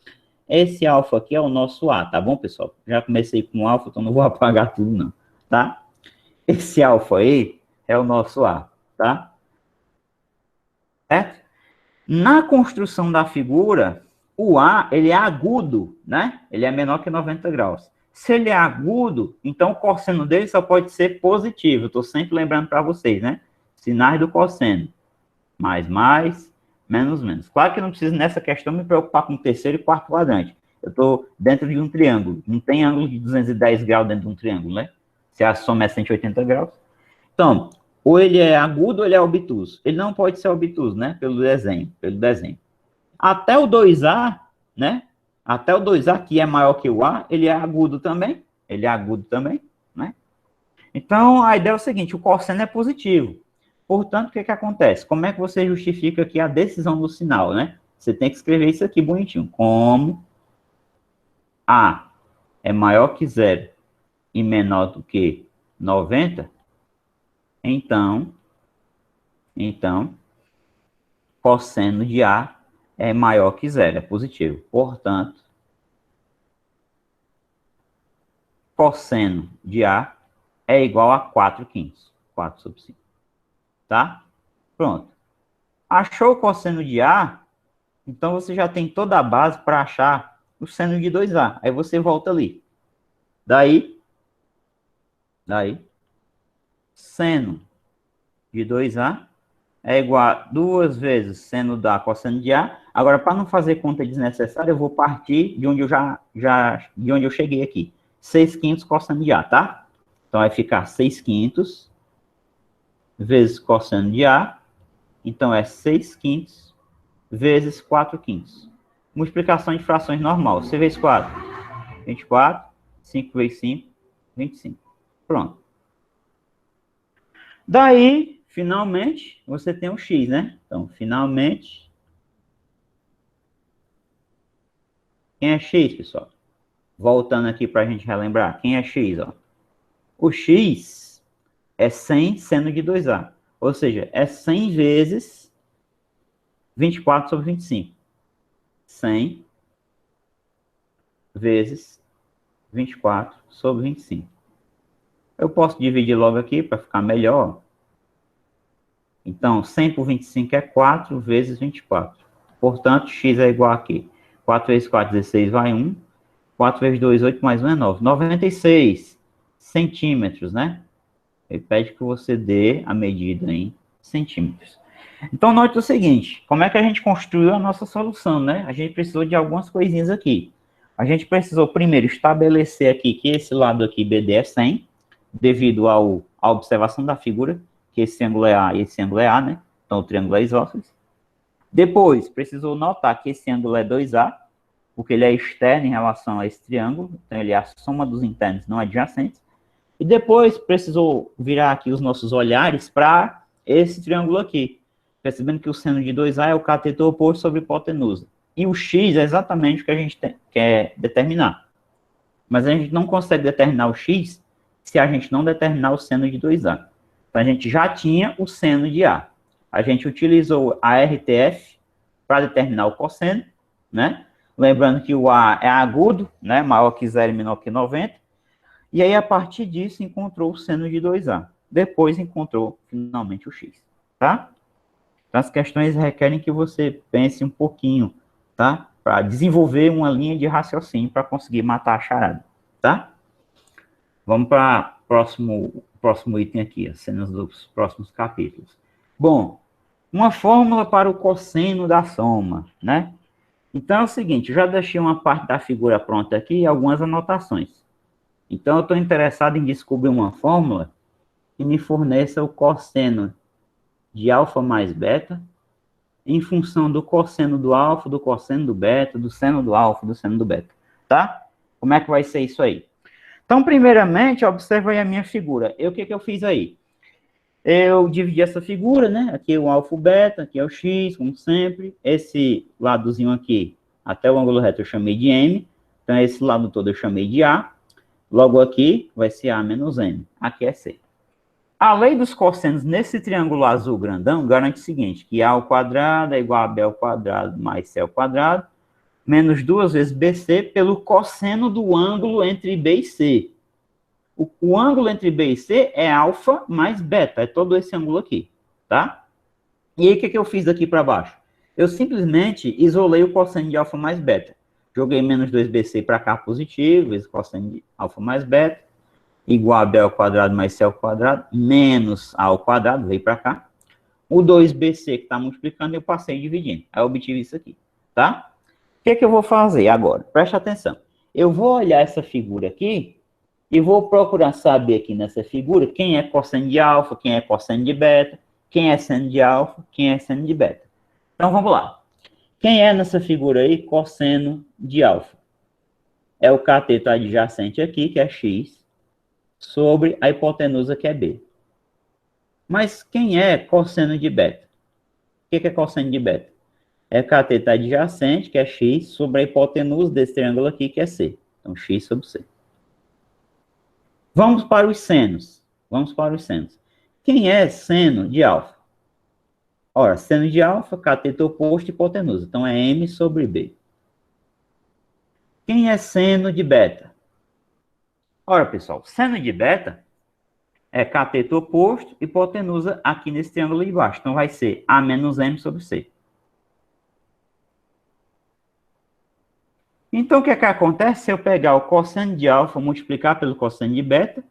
[SPEAKER 1] Esse alfa aqui é o nosso A, tá bom, pessoal? Já comecei com alfa, então não vou apagar tudo, não, tá? Esse alfa aí é o nosso A, tá? Certo? Na construção da figura, o A, ele é agudo, né? Ele é menor que 90 graus. Se ele é agudo, então o cosseno dele só pode ser positivo. Estou sempre lembrando para vocês, né? Sinais do cosseno. Mais, menos, menos. Claro que não preciso, nessa questão, me preocupar com o terceiro e quarto quadrante. Eu estou dentro de um triângulo. Não tem ângulo de 210 graus dentro de um triângulo, né? Se a soma é 180 graus. Então, ou ele é agudo ou ele é obtuso. Ele não pode ser obtuso, né? Pelo desenho. Até o 2A, né? Até o 2A aqui é maior que o A, ele é agudo também. Ele é agudo também, né? Então, a ideia é o seguinte, o cosseno é positivo. Portanto, o que acontece? Como é que você justifica aqui a decisão do sinal, né? Você tem que escrever isso aqui bonitinho. Como A é maior que 0 e menor do que 90, então, cosseno de A é maior que 0, é positivo. Portanto, cosseno de A é igual a 4/5, 4 sobre 5. Tá? Pronto. Achou o cosseno de A, então você já tem toda a base para achar o seno de 2A. Aí você volta ali. Daí, seno de 2A é igual a 2 vezes seno da cosseno de A. Agora, para não fazer conta desnecessária, eu vou partir de onde eu de onde eu cheguei aqui. 6/5 cosseno de A, tá? Então, vai ficar 6/5 vezes cosseno de A. Então, é 6/5 vezes 4/5. Multiplicação de frações normal. 6 vezes 4, 24. 5 vezes 5, 25. Pronto. Daí, finalmente, você tem um x, né? Então, finalmente, quem é x, pessoal? Voltando aqui para a gente relembrar, quem é x, ó? O x é 100 seno de 2A. Ou seja, é 100 vezes 24 sobre 25. 100 vezes 24 sobre 25. Eu posso dividir logo aqui para ficar melhor. Então, 100 por 25 é 4 vezes 24. Portanto, x é igual a quê? 4 vezes 4, 16, vai 1. 4 vezes 2, 8, mais 1 é 9. 96 centímetros, né? Ele pede que você dê a medida em centímetros. Então, note o seguinte, como é que a gente construiu a nossa solução, né? A gente precisou de algumas coisinhas aqui. A gente precisou, primeiro, estabelecer aqui que esse lado aqui, BD, é 100, devido à observação da figura, que esse ângulo é A e esse ângulo é A, né? Então, o triângulo é isósceles. Depois, precisou notar que esse ângulo é 2A, porque ele é externo em relação a esse triângulo, então ele é a soma dos internos não adjacentes. E depois, precisou virar aqui os nossos olhares para esse triângulo aqui, percebendo que o seno de 2A é o cateto oposto sobre hipotenusa. E o x é exatamente o que a gente quer determinar. Mas a gente não consegue determinar o x se a gente não determinar o seno de 2A. Então, a gente já tinha o seno de A. A gente utilizou a RTF para determinar o cosseno, né? Lembrando que o A é agudo, né? Maior que 0 e menor que 90. E aí, a partir disso, encontrou o seno de 2A. Depois, encontrou, finalmente, o x, tá? Então, as questões requerem que você pense um pouquinho, tá? Para desenvolver uma linha de raciocínio para conseguir matar a charada, tá? Vamos para o próximo item aqui, as cenas dos próximos capítulos. Bom, uma fórmula para o cosseno da soma, né? Então é o seguinte, eu já deixei uma parte da figura pronta aqui e algumas anotações. Então eu estou interessado em descobrir uma fórmula que me forneça o cosseno de alfa mais beta em função do cosseno do alfa, do cosseno do beta, do seno do alfa, do seno do beta, tá? Como é que vai ser isso aí? Então, primeiramente, observa aí a minha figura. O que eu fiz aí? Eu dividi essa figura, né? Aqui é o alfa, o beta, aqui é o x, como sempre. Esse ladozinho aqui, até o ângulo reto, eu chamei de M. Então, esse lado todo eu chamei de A. Logo aqui, vai ser A menos M. Aqui é C. A lei dos cossenos nesse triângulo azul grandão garante o seguinte, que A ao quadrado é igual a B ao quadrado mais C ao quadrado, menos 2 vezes BC pelo cosseno do ângulo entre B e C. O ângulo entre B e C é alfa mais beta, é todo esse ângulo aqui, tá? E aí, o que eu fiz daqui para baixo? Eu simplesmente isolei o cosseno de alfa mais beta. Joguei menos 2BC para cá positivo, vezes cosseno de alfa mais beta, igual a B ao quadrado mais C ao quadrado, menos A ao quadrado, veio para cá. O 2BC que está multiplicando, eu passei dividindo. Aí eu obtive isso aqui, tá? O que eu vou fazer agora? Preste atenção. Eu vou olhar essa figura aqui e vou procurar saber aqui nessa figura quem é cosseno de alfa, quem é cosseno de beta, quem é seno de alfa, quem é seno de beta. Então, vamos lá. Quem é nessa figura aí cosseno de alfa? É o cateto adjacente aqui, que é x, sobre a hipotenusa, que é b. Mas quem é cosseno de beta? O que é cosseno de beta? É cateto adjacente, que é x, sobre a hipotenusa desse triângulo aqui, que é c. Então, x sobre c. Vamos para os senos. Vamos para os senos. Quem é seno de alfa? Ora, seno de alfa, cateto oposto, hipotenusa. Então, é m sobre b. Quem é seno de beta? Ora, pessoal, seno de beta é cateto oposto, hipotenusa aqui nesse triângulo de baixo. Então, vai ser a menos m sobre c. Então, o que é que acontece se eu pegar o cosseno de alfa, multiplicar pelo cosseno de beta,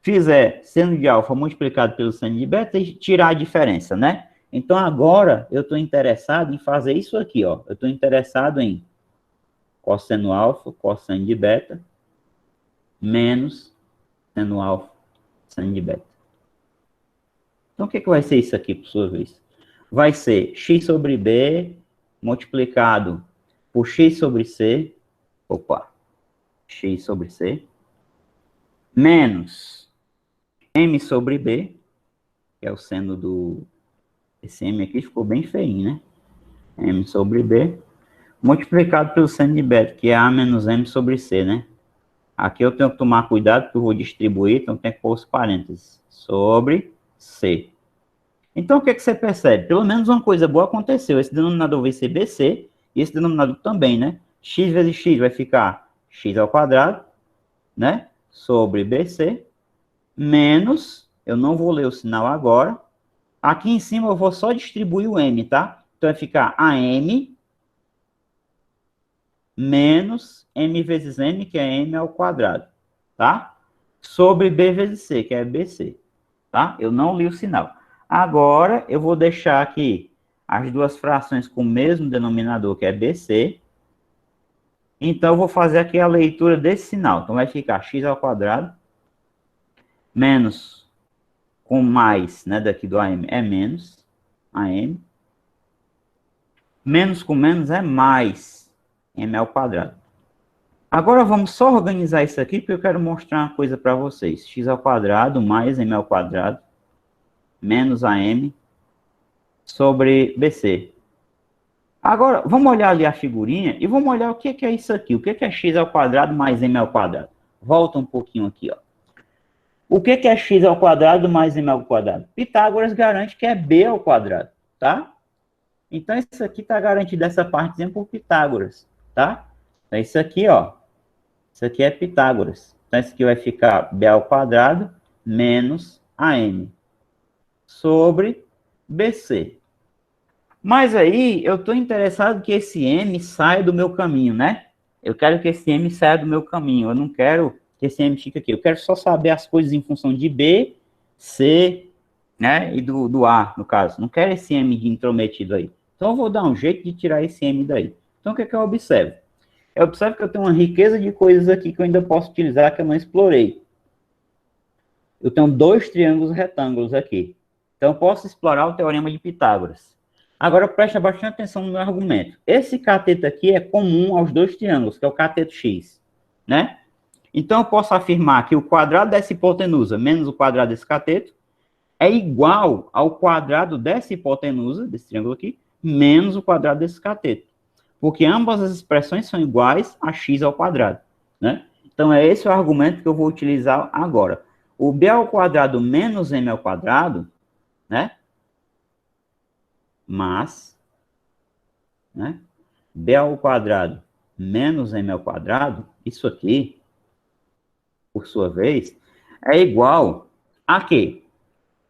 [SPEAKER 1] fizer seno de alfa multiplicado pelo seno de beta e tirar a diferença, né? Então, agora, eu estou interessado em fazer isso aqui, ó. Eu estou interessado em cosseno alfa, cosseno de beta, menos seno alfa, seno de beta. Então, o que vai ser isso aqui, por sua vez? Vai ser x sobre b multiplicado por x sobre c, x sobre c, menos m sobre b, que é o seno do... Esse m aqui ficou bem feinho, né? M sobre b, multiplicado pelo seno de beta, que é a menos m sobre c, né? Aqui eu tenho que tomar cuidado, porque eu vou distribuir, então tem que pôr os parênteses. Sobre c. Então, o que você percebe? Pelo menos uma coisa boa aconteceu. Esse denominador vai ser bc, e esse denominador também, né? X vezes x vai ficar x ao quadrado, né? Sobre bc, menos, eu não vou ler o sinal agora. Aqui em cima eu vou só distribuir o m, tá? Então vai ficar AM menos m vezes m, que é m ao quadrado, tá? Sobre b vezes c, que é bc, tá? Eu não li o sinal. Agora eu vou deixar aqui as duas frações com o mesmo denominador, que é bc. Então eu vou fazer aqui a leitura desse sinal. Então vai ficar x ao quadrado menos com mais, né, daqui do AM é menos AM. Menos com menos é mais m ao quadrado. Agora vamos só organizar isso aqui, porque eu quero mostrar uma coisa para vocês. X ao quadrado mais m ao quadrado menos AM sobre BC. Agora, vamos olhar ali a figurinha e vamos olhar o que é isso aqui. O que é x ao quadrado mais m ao quadrado? Volta um pouquinho aqui, ó. O que é x ao quadrado mais m ao quadrado? Pitágoras garante que é b ao quadrado, tá? Então, isso aqui está garantido, essa partezinha, por Pitágoras, tá? Então, isso aqui, ó. Isso aqui é Pitágoras. Então, isso aqui vai ficar b ao quadrado menos AM sobre BC. Mas aí, eu estou interessado que esse M saia do meu caminho, né? Eu quero que esse M saia do meu caminho. Eu não quero que esse M fique aqui. Eu quero só saber as coisas em função de B, C, né? E do A, no caso. Não quero esse M de intrometido aí. Então, eu vou dar um jeito de tirar esse M daí. Então, o que é que eu observo? Eu observo que eu tenho uma riqueza de coisas aqui que eu ainda posso utilizar, que eu não explorei. Eu tenho dois triângulos retângulos aqui. Então, eu posso explorar o teorema de Pitágoras. Agora, preste bastante atenção no meu argumento. Esse cateto aqui é comum aos dois triângulos, que é o cateto X, né? Então, eu posso afirmar que o quadrado dessa hipotenusa menos o quadrado desse cateto é igual ao quadrado dessa hipotenusa, desse triângulo aqui, menos o quadrado desse cateto. Porque ambas as expressões são iguais a x ao quadrado, né? Então, é esse o argumento que eu vou utilizar agora. O b ao quadrado menos m ao quadrado, né? Mas, né? B ao quadrado menos m ao quadrado, isso aqui, por sua vez, é igual a quê?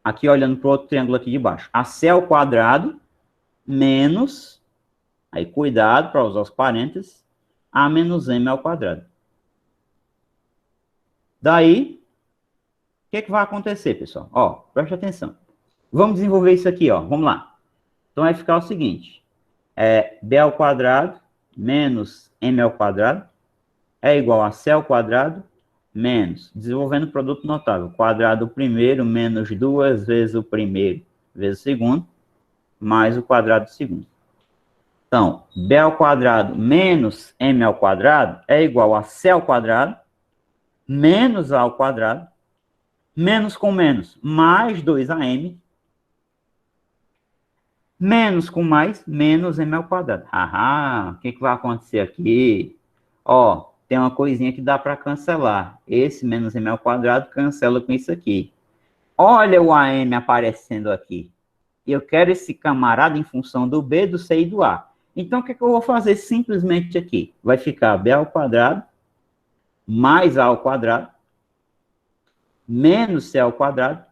[SPEAKER 1] Aqui olhando para o outro triângulo aqui de baixo. A c ao quadrado menos, aí cuidado para usar os parênteses, a menos m ao quadrado. Daí, o que vai acontecer, pessoal? Ó, preste atenção. Vamos desenvolver isso aqui, ó. Vamos lá. Então, vai ficar o seguinte. B ao quadrado menos m ao quadrado é igual a c ao quadrado menos, desenvolvendo o produto notável, quadrado do primeiro menos 2 vezes o primeiro vezes o segundo, mais o quadrado do segundo. Então, B ao quadrado menos M ao quadrado é igual a C ao quadrado menos A ao quadrado, menos com menos, mais 2AM, menos com mais, menos M ao quadrado. O que vai acontecer aqui? Ó, tem uma coisinha que dá para cancelar. Esse menos M ao quadrado cancela com isso aqui. Olha o AM aparecendo aqui. Eu quero esse camarada em função do B, do C e do A. Então, o que eu vou fazer simplesmente aqui? Vai ficar B ao quadrado mais A ao quadrado menos C ao quadrado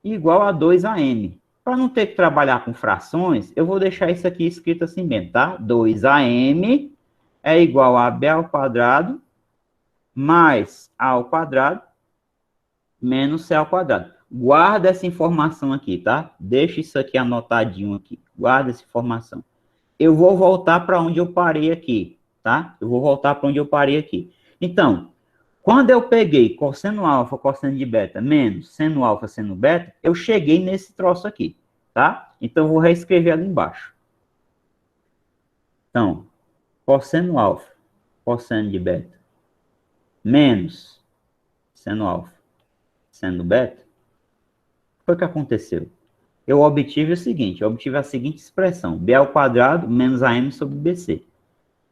[SPEAKER 1] igual a 2AM. Para não ter que trabalhar com frações, eu vou deixar isso aqui escrito assim mesmo, tá? 2AM é igual a B ao quadrado mais A ao quadrado menos C ao quadrado. Guarda essa informação aqui, tá? Deixa isso aqui anotadinho aqui. Guarda essa informação. Eu vou voltar para onde eu parei aqui, tá? Eu vou voltar para onde eu parei aqui. Então, quando eu peguei cosseno alfa, cosseno de beta, menos seno alfa, seno beta, eu cheguei nesse troço aqui, tá? Então, eu vou reescrever ali embaixo. Então, cosseno alfa, cosseno de beta, menos seno alfa, seno beta, foi o que aconteceu? Eu obtive o seguinte, eu obtive a seguinte expressão, B ao quadrado menos AM sobre BC.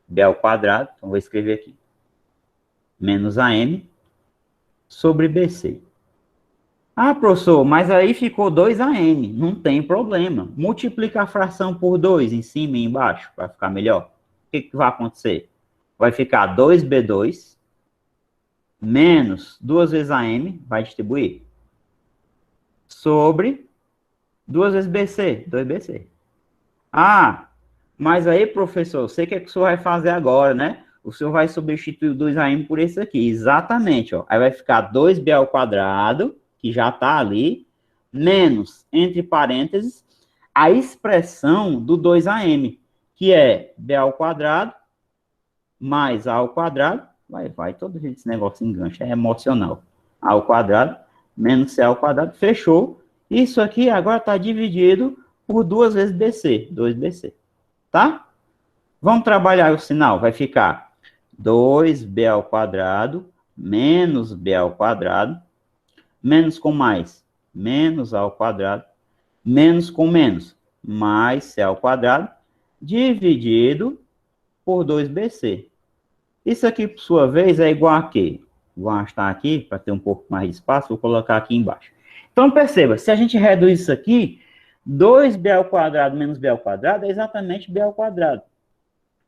[SPEAKER 1] B ao quadrado, então vou escrever aqui, menos AM sobre BC. Ah, professor, mas aí ficou 2AM. Não tem problema. Multiplica a fração por 2 em cima e embaixo, para ficar melhor. O que vai acontecer? Vai ficar 2B2 menos 2 vezes AM, vai distribuir, sobre 2 vezes BC, 2BC. Ah, mas aí, professor, eu sei o que o senhor vai fazer agora, né? O senhor vai substituir o 2AM por esse aqui. Exatamente, ó. Aí vai ficar 2B ao quadrado, que já está ali, menos, entre parênteses, a expressão do 2AM, que é B ao quadrado mais A ao quadrado. Vai, todo jeito esse negócio engancha, é emocional. A ao quadrado menos C ao quadrado, fechou. Isso aqui agora está dividido por 2 vezes BC, 2BC, tá? Vamos trabalhar o sinal, vai ficar 2B ao quadrado menos B ao quadrado, menos com mais, menos A ao quadrado, menos com menos, mais C ao quadrado, dividido por 2BC. Isso aqui, por sua vez, é igual a quê? Vou arrastar aqui, para ter um pouco mais de espaço, vou colocar aqui embaixo. Então, perceba, se a gente reduz isso aqui, 2B ao quadrado menos B ao quadrado é exatamente B ao quadrado.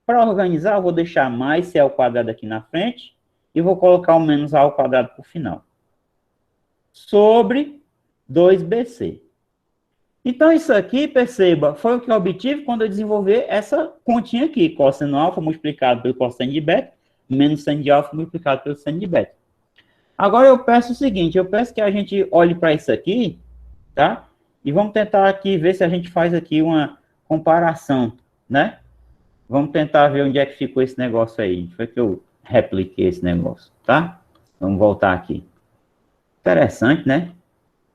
[SPEAKER 1] Para organizar, eu vou deixar mais C ao quadrado aqui na frente e vou colocar o menos A ao quadrado por final. Sobre 2BC. Então, isso aqui, perceba, foi o que eu obtive quando eu desenvolver essa continha aqui, cosseno alfa multiplicado pelo cosseno de beta, menos seno de alfa multiplicado pelo seno de beta. Agora eu peço o seguinte, eu peço que a gente olhe para isso aqui, tá? E vamos tentar aqui ver se a gente faz aqui uma comparação, né? Vamos tentar ver onde é que ficou esse negócio aí. Foi que eu repliquei esse negócio, tá? Vamos voltar aqui. Interessante, né?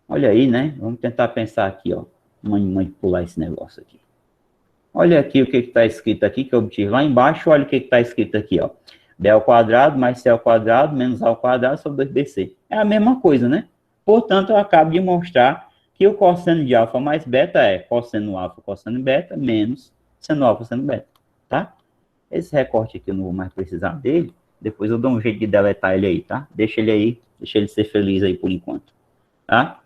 [SPEAKER 1] Olha aí, né? Vamos tentar pensar aqui, ó. Manipular esse negócio aqui. Olha aqui o que está escrito aqui, que eu obtive lá embaixo. Olha o que está escrito aqui, ó. B ao quadrado mais C ao quadrado menos A ao quadrado sobre 2BC. É a mesma coisa, né? Portanto, eu acabo de mostrar que o cosseno de alfa mais beta é cosseno alfa, cosseno beta, menos seno alfa, seno beta, tá? Esse recorte aqui eu não vou mais precisar dele. Depois eu dou um jeito de deletar ele aí, tá? Deixa ele aí, deixa ele ser feliz aí por enquanto, tá?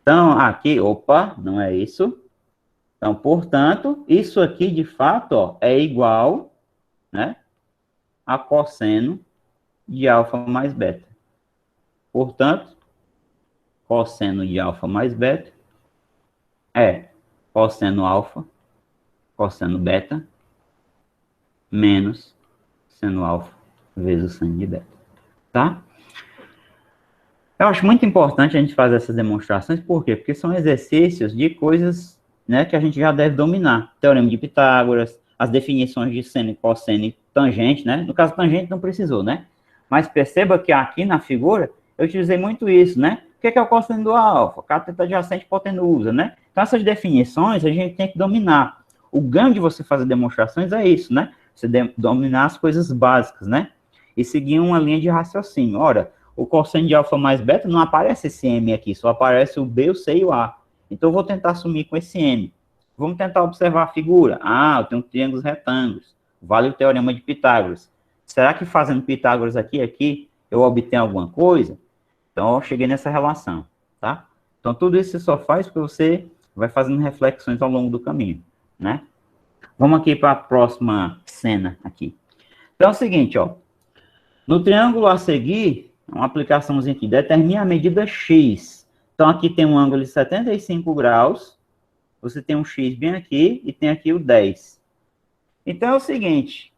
[SPEAKER 1] Então, aqui, opa, não é isso. Então, portanto, isso aqui, de fato, ó, é igual, né, a cosseno de alfa mais beta. Portanto, cosseno de alfa mais beta é cosseno alfa, cosseno beta, menos seno alfa vezes o seno de beta, tá? Eu acho muito importante a gente fazer essas demonstrações, por quê? Porque são exercícios de coisas, né, que a gente já deve dominar. Teorema de Pitágoras, as definições de seno, cosseno e tangente, né? No caso, tangente não precisou, né? Mas perceba que aqui na figura, eu utilizei muito isso, né? O que é o cosseno do alfa? Cateto adjacente, hipotenusa, né? Então, essas definições a gente tem que dominar. O ganho de você fazer demonstrações é isso, né? Você dominar as coisas básicas, né? E seguir uma linha de raciocínio. Ora, o cosseno de alfa mais beta não aparece esse M aqui, só aparece o B, o C e o A. Então, eu vou tentar assumir com esse M. Vamos tentar observar a figura. Ah, eu tenho triângulos retângulos. Vale o teorema de Pitágoras. Será que fazendo Pitágoras aqui, eu obtenho alguma coisa? Então, eu cheguei nessa relação, tá? Então, tudo isso você só faz porque você vai fazendo reflexões ao longo do caminho, né? Vamos aqui para a próxima cena aqui. Então, é o seguinte, ó. No triângulo a seguir, uma aplicaçãozinha aqui, determine a medida X. Então, aqui tem um ângulo de 75 graus, você tem um X bem aqui, e tem aqui o 10. Então, é o seguinte,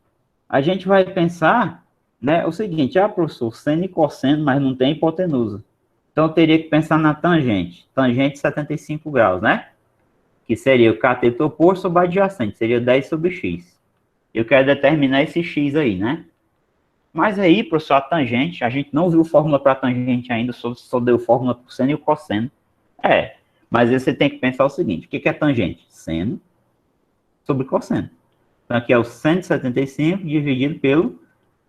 [SPEAKER 1] a gente vai pensar, né, o seguinte, professor, seno e cosseno, mas não tem hipotenusa. Então, eu teria que pensar na tangente. Tangente 75 graus, né? Que seria o cateto oposto sobre adjacente, seria 10 sobre x. Eu quero determinar esse x aí, né? Mas aí, professor, a tangente, a gente não viu fórmula para tangente ainda, só deu fórmula para o seno e o cosseno. Mas aí você tem que pensar o seguinte, o que é tangente? Seno sobre cosseno. Então, aqui é o seno de 75 dividido pelo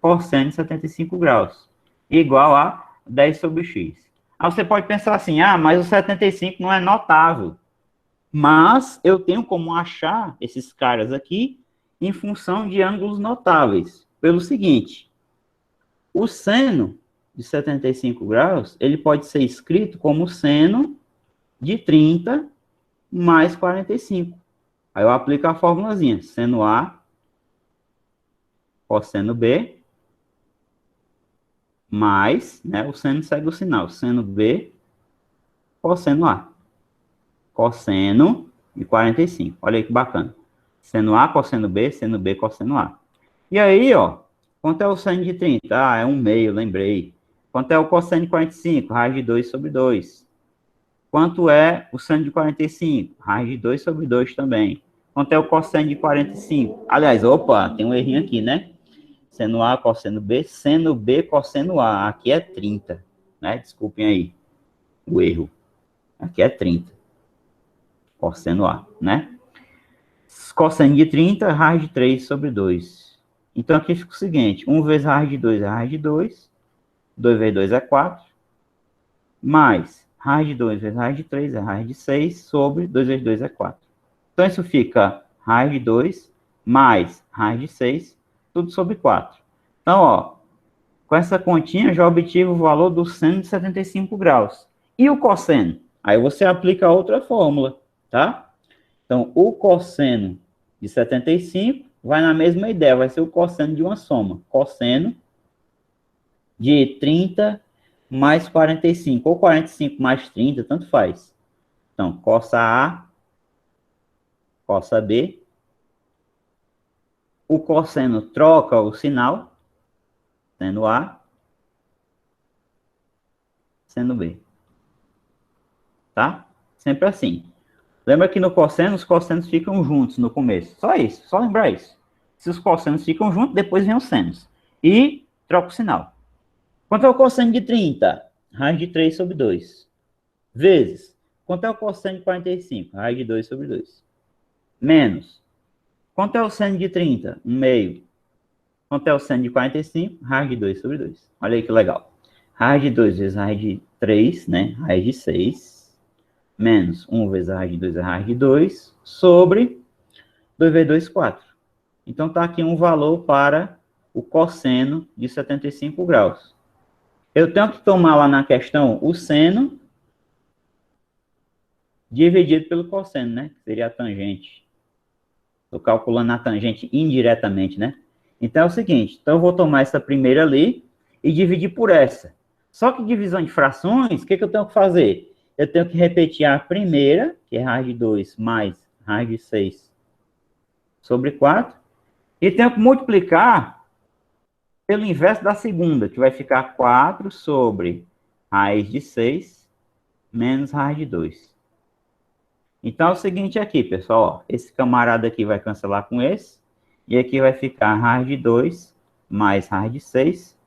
[SPEAKER 1] cosseno de 75 graus, igual a 10 sobre x. Aí você pode pensar assim, mas o 75 não é notável. Mas eu tenho como achar esses caras aqui em função de ângulos notáveis. Pelo seguinte, o seno de 75 graus, ele pode ser escrito como seno de 30 mais 45. Aí eu aplico a formulazinha, seno A, cosseno B, mais, né, o seno segue o sinal, seno B, cosseno A. Cosseno de 45. Olha aí que bacana. Seno A, cosseno B, cosseno A. E aí, ó, quanto é o seno de 30? É 1/2, lembrei. Quanto é o cosseno de 45? Raiz de 2 sobre 2. Quanto é o seno de 45? Raiz de 2 sobre 2 também. Quanto é o cosseno de 45? Aliás, opa, tem um errinho aqui, né? Seno A, cosseno B, cosseno A. Aqui é 30, né? Desculpem aí o erro. Aqui é 30. Cosseno A, né? Cosseno de 30, raiz de 3 sobre 2. Então, aqui fica o seguinte, 1 vezes raiz de 2 é raiz de 2, 2 vezes 2 é 4, mais raiz de 2 vezes raiz de 3 é raiz de 6, sobre 2 vezes 2 é 4. Então, isso fica raiz de 2 mais raiz de 6, tudo sobre 4. Então, ó, com essa continha, já obtive o valor do seno de 75 graus. E o cosseno? Aí você aplica outra fórmula, tá? Então, o cosseno de 75 vai na mesma ideia, vai ser o cosseno de uma soma. Cosseno de 30 mais 45, ou 45 mais 30, tanto faz. Então, cossa A, cossa B. O cosseno troca o sinal, seno A, seno B. Tá? Sempre assim. Lembra que no cosseno, os cossenos ficam juntos no começo. Só isso, só lembrar isso. Se os cossenos ficam juntos, depois vem os senos. E troca o sinal. Quanto é o cosseno de 30? Raiz de 3 sobre 2. Vezes. Quanto é o cosseno de 45? Raiz de 2 sobre 2. Menos. Quanto é o seno de 30? 1/2. Quanto é o seno de 45? Raiz de 2 sobre 2. Olha aí que legal. Raiz de 2 vezes raiz de 3, né? Raiz de 6. Menos 1 vezes a raiz de 2 é a raiz de 2, sobre 2 vezes 2, 4. Então, está aqui um valor para o cosseno de 75 graus. Eu tenho que tomar lá na questão o seno dividido pelo cosseno, né? Que seria a tangente. Estou calculando a tangente indiretamente, né? Então, é o seguinte. Então, eu vou tomar essa primeira ali e dividir por essa. Só que divisão de frações, o que eu tenho que fazer? Eu tenho que repetir a primeira, que é raiz de 2 mais raiz de 6 sobre 4. E tenho que multiplicar pelo inverso da segunda, que vai ficar 4 sobre raiz de 6 menos raiz de 2. Então, é o seguinte aqui, pessoal. Ó, esse camarada aqui vai cancelar com esse. E aqui vai ficar raiz de 2 mais raiz de 6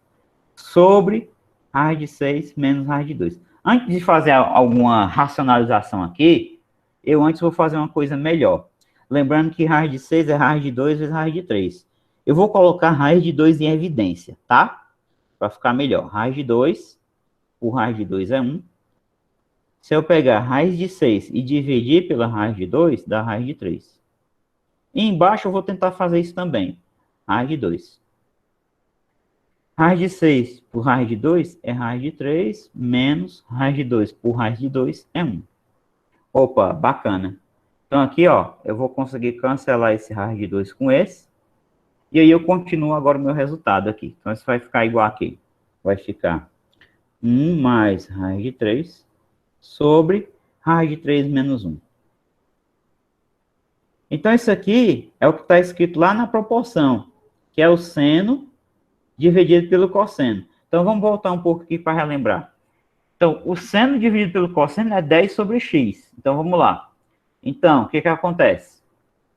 [SPEAKER 1] sobre raiz de 6 menos raiz de 2. Antes de fazer alguma racionalização aqui, eu antes vou fazer uma coisa melhor. Lembrando que raiz de 6 é raiz de 2 vezes raiz de 3. Eu vou colocar raiz de 2 em evidência, tá? Para ficar melhor. Raiz de 2 por raiz de 2 é 1. Se eu pegar raiz de 6 e dividir pela raiz de 2, dá raiz de 3. E embaixo eu vou tentar fazer isso também. Raiz de 2. Raiz de 6 por raiz de 2 é raiz de 3, menos raiz de 2 por raiz de 2 é 1. Opa, bacana. Então aqui, ó, eu vou conseguir cancelar esse raiz de 2 com esse. E aí eu continuo agora o meu resultado aqui. Então isso vai ficar igual aqui. Vai ficar 1 mais raiz de 3 sobre raiz de 3 menos 1. Então isso aqui é o que está escrito lá na proporção, que é o seno dividido pelo cosseno. Então vamos voltar um pouco aqui para relembrar. Então o seno dividido pelo cosseno é 10 sobre x. Então vamos lá. Então o que acontece?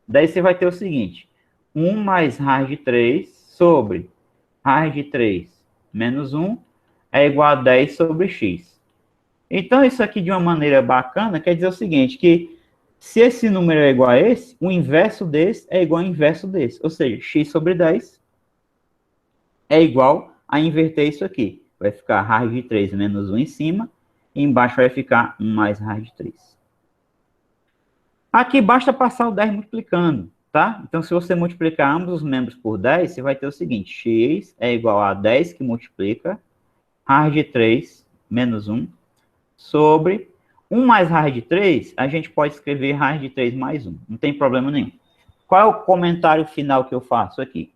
[SPEAKER 1] Daí você vai ter o seguinte. 1 mais raiz de 3 sobre raiz de 3 menos 1 é igual a 10 sobre x. Então, isso aqui, de uma maneira bacana, quer dizer o seguinte, que se esse número é igual a esse, o inverso desse é igual ao inverso desse. Ou seja, x sobre 10 é igual a inverter isso aqui. Vai ficar raiz de 3 menos 1 em cima, e embaixo vai ficar 1 mais raiz de 3. Aqui basta passar o 10 multiplicando. Tá? Então, se você multiplicar ambos os membros por 10, você vai ter o seguinte, x é igual a 10 que multiplica raiz de 3 menos 1 sobre 1 mais raiz de 3, a gente pode escrever raiz de 3 mais 1, não tem problema nenhum. Qual é o comentário final que eu faço aqui?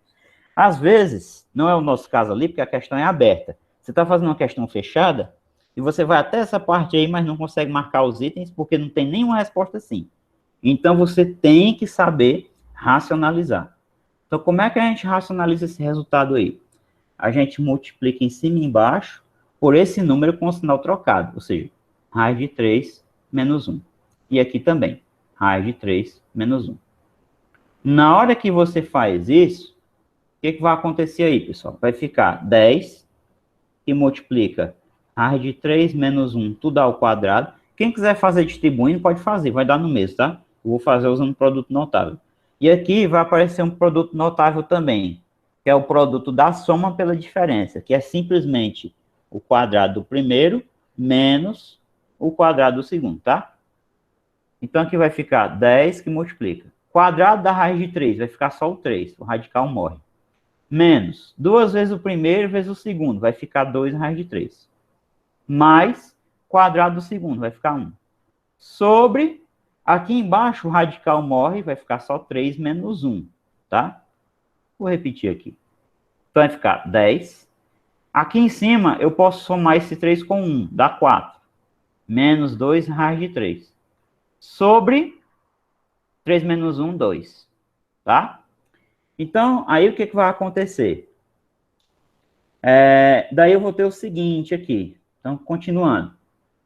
[SPEAKER 1] Às vezes, não é o nosso caso ali, porque a questão é aberta. Você está fazendo uma questão fechada, e você vai até essa parte aí, mas não consegue marcar os itens, porque não tem nenhuma resposta assim. Então, você tem que saber racionalizar. Então, como é que a gente racionaliza esse resultado aí? A gente multiplica em cima e embaixo por esse número com o sinal trocado, ou seja, raiz de 3 menos 1. E aqui também, raiz de 3 menos 1. Na hora que você faz isso, o que vai acontecer aí, pessoal? Vai ficar 10, que multiplica raiz de 3 menos 1, tudo ao quadrado. Quem quiser fazer distribuindo, pode fazer, vai dar no mesmo, tá? Eu vou fazer usando o produto notável. E aqui vai aparecer um produto notável também, que é o produto da soma pela diferença, que é simplesmente o quadrado do primeiro menos o quadrado do segundo, tá? Então aqui vai ficar 10 que multiplica. Quadrado da raiz de 3, vai ficar só o 3, o radical morre. Menos 2 vezes o primeiro vezes o segundo, vai ficar 2 raiz de 3. Mais quadrado do segundo, vai ficar 1. Sobre... Aqui embaixo, o radical morre, vai ficar só 3 menos 1, tá? Vou repetir aqui. Então, vai ficar 10. Aqui em cima, eu posso somar esse 3 com 1, dá 4. Menos 2 raiz de 3. Sobre 3 menos 1, 2. Tá? Então, aí o que vai acontecer? Daí eu vou ter o seguinte aqui. Então, continuando.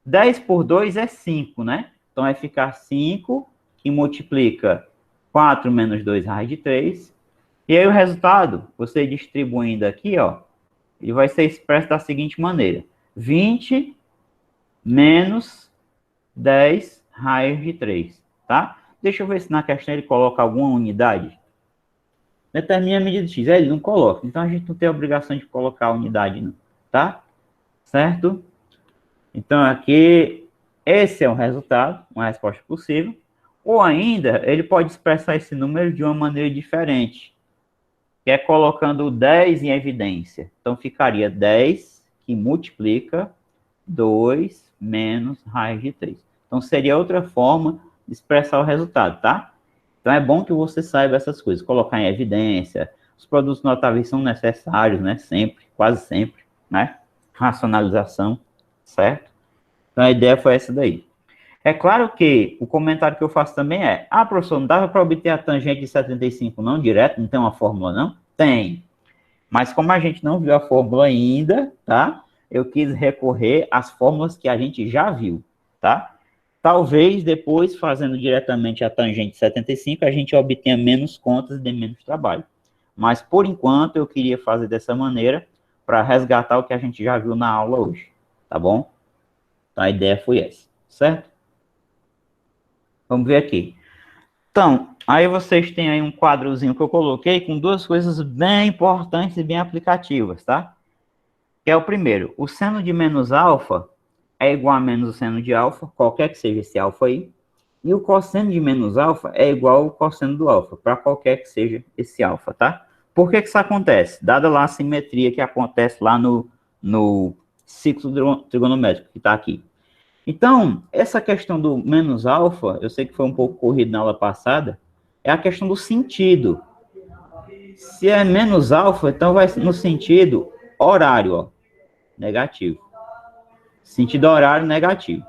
[SPEAKER 1] 10 por 2 é 5, né? Então, vai ficar 5, que multiplica 4 menos 2 raiz de 3. E aí o resultado, você distribuindo aqui, ó, ele vai ser expresso da seguinte maneira. 20 menos 10 raiz de 3, tá? Deixa eu ver se na questão ele coloca alguma unidade. Determina a medida de x. Ele não coloca, então a gente não tem a obrigação de colocar a unidade, não, tá? Certo? Então aqui... Esse é o resultado, uma resposta possível. Ou ainda, ele pode expressar esse número de uma maneira diferente, que é colocando o 10 em evidência. Então, ficaria 10 que multiplica 2 menos raiz de 3. Então, seria outra forma de expressar o resultado, tá? Então, é bom que você saiba essas coisas, colocar em evidência. Os produtos notáveis são necessários, né? Sempre, quase sempre, né? Racionalização, certo? Então, a ideia foi essa daí. É claro que o comentário que eu faço também é: ah, professor, não dava para obter a tangente de 75 não, direto? Não tem uma fórmula, não? Tem. Mas como a gente não viu a fórmula ainda, tá? Eu quis recorrer às fórmulas que a gente já viu, tá? Talvez depois, fazendo diretamente a tangente de 75, a gente obtenha menos contas e dê menos trabalho. Mas, por enquanto, eu queria fazer dessa maneira para resgatar o que a gente já viu na aula hoje, tá bom? Então, a ideia foi essa, certo? Vamos ver aqui. Então, Aí vocês têm aí um quadrozinho que eu coloquei com duas coisas bem importantes e bem aplicativas, tá? Que é o primeiro, o seno de menos alfa é igual a menos o seno de alfa, qualquer que seja esse alfa aí. E o cosseno de menos alfa é igual ao cosseno do alfa, para qualquer que seja esse alfa, tá? Por que que isso acontece? Dada lá a simetria que acontece lá no ciclo trigonométrico que está aqui. Então, essa questão do menos alfa, eu sei que foi um pouco corrido na aula passada, é a questão do sentido. Se é menos alfa, então vai no sentido horário, ó, negativo. Sentido horário negativo.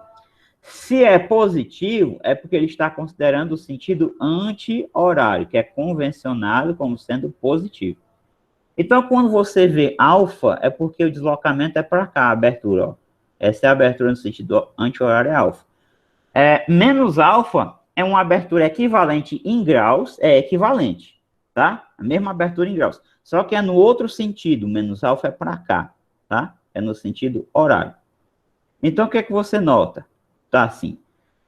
[SPEAKER 1] Se é positivo, é porque ele está considerando o sentido anti-horário, que é convencionado como sendo positivo. Então, quando você vê alfa, é porque o deslocamento é para cá, a abertura, ó. Essa é a abertura no sentido anti-horário, é alfa. Menos alfa é uma abertura equivalente em graus, é equivalente, tá? A mesma abertura em graus. Só que é no outro sentido, menos alfa é para cá, tá? É no sentido horário. Então, o que é que você nota? Tá assim.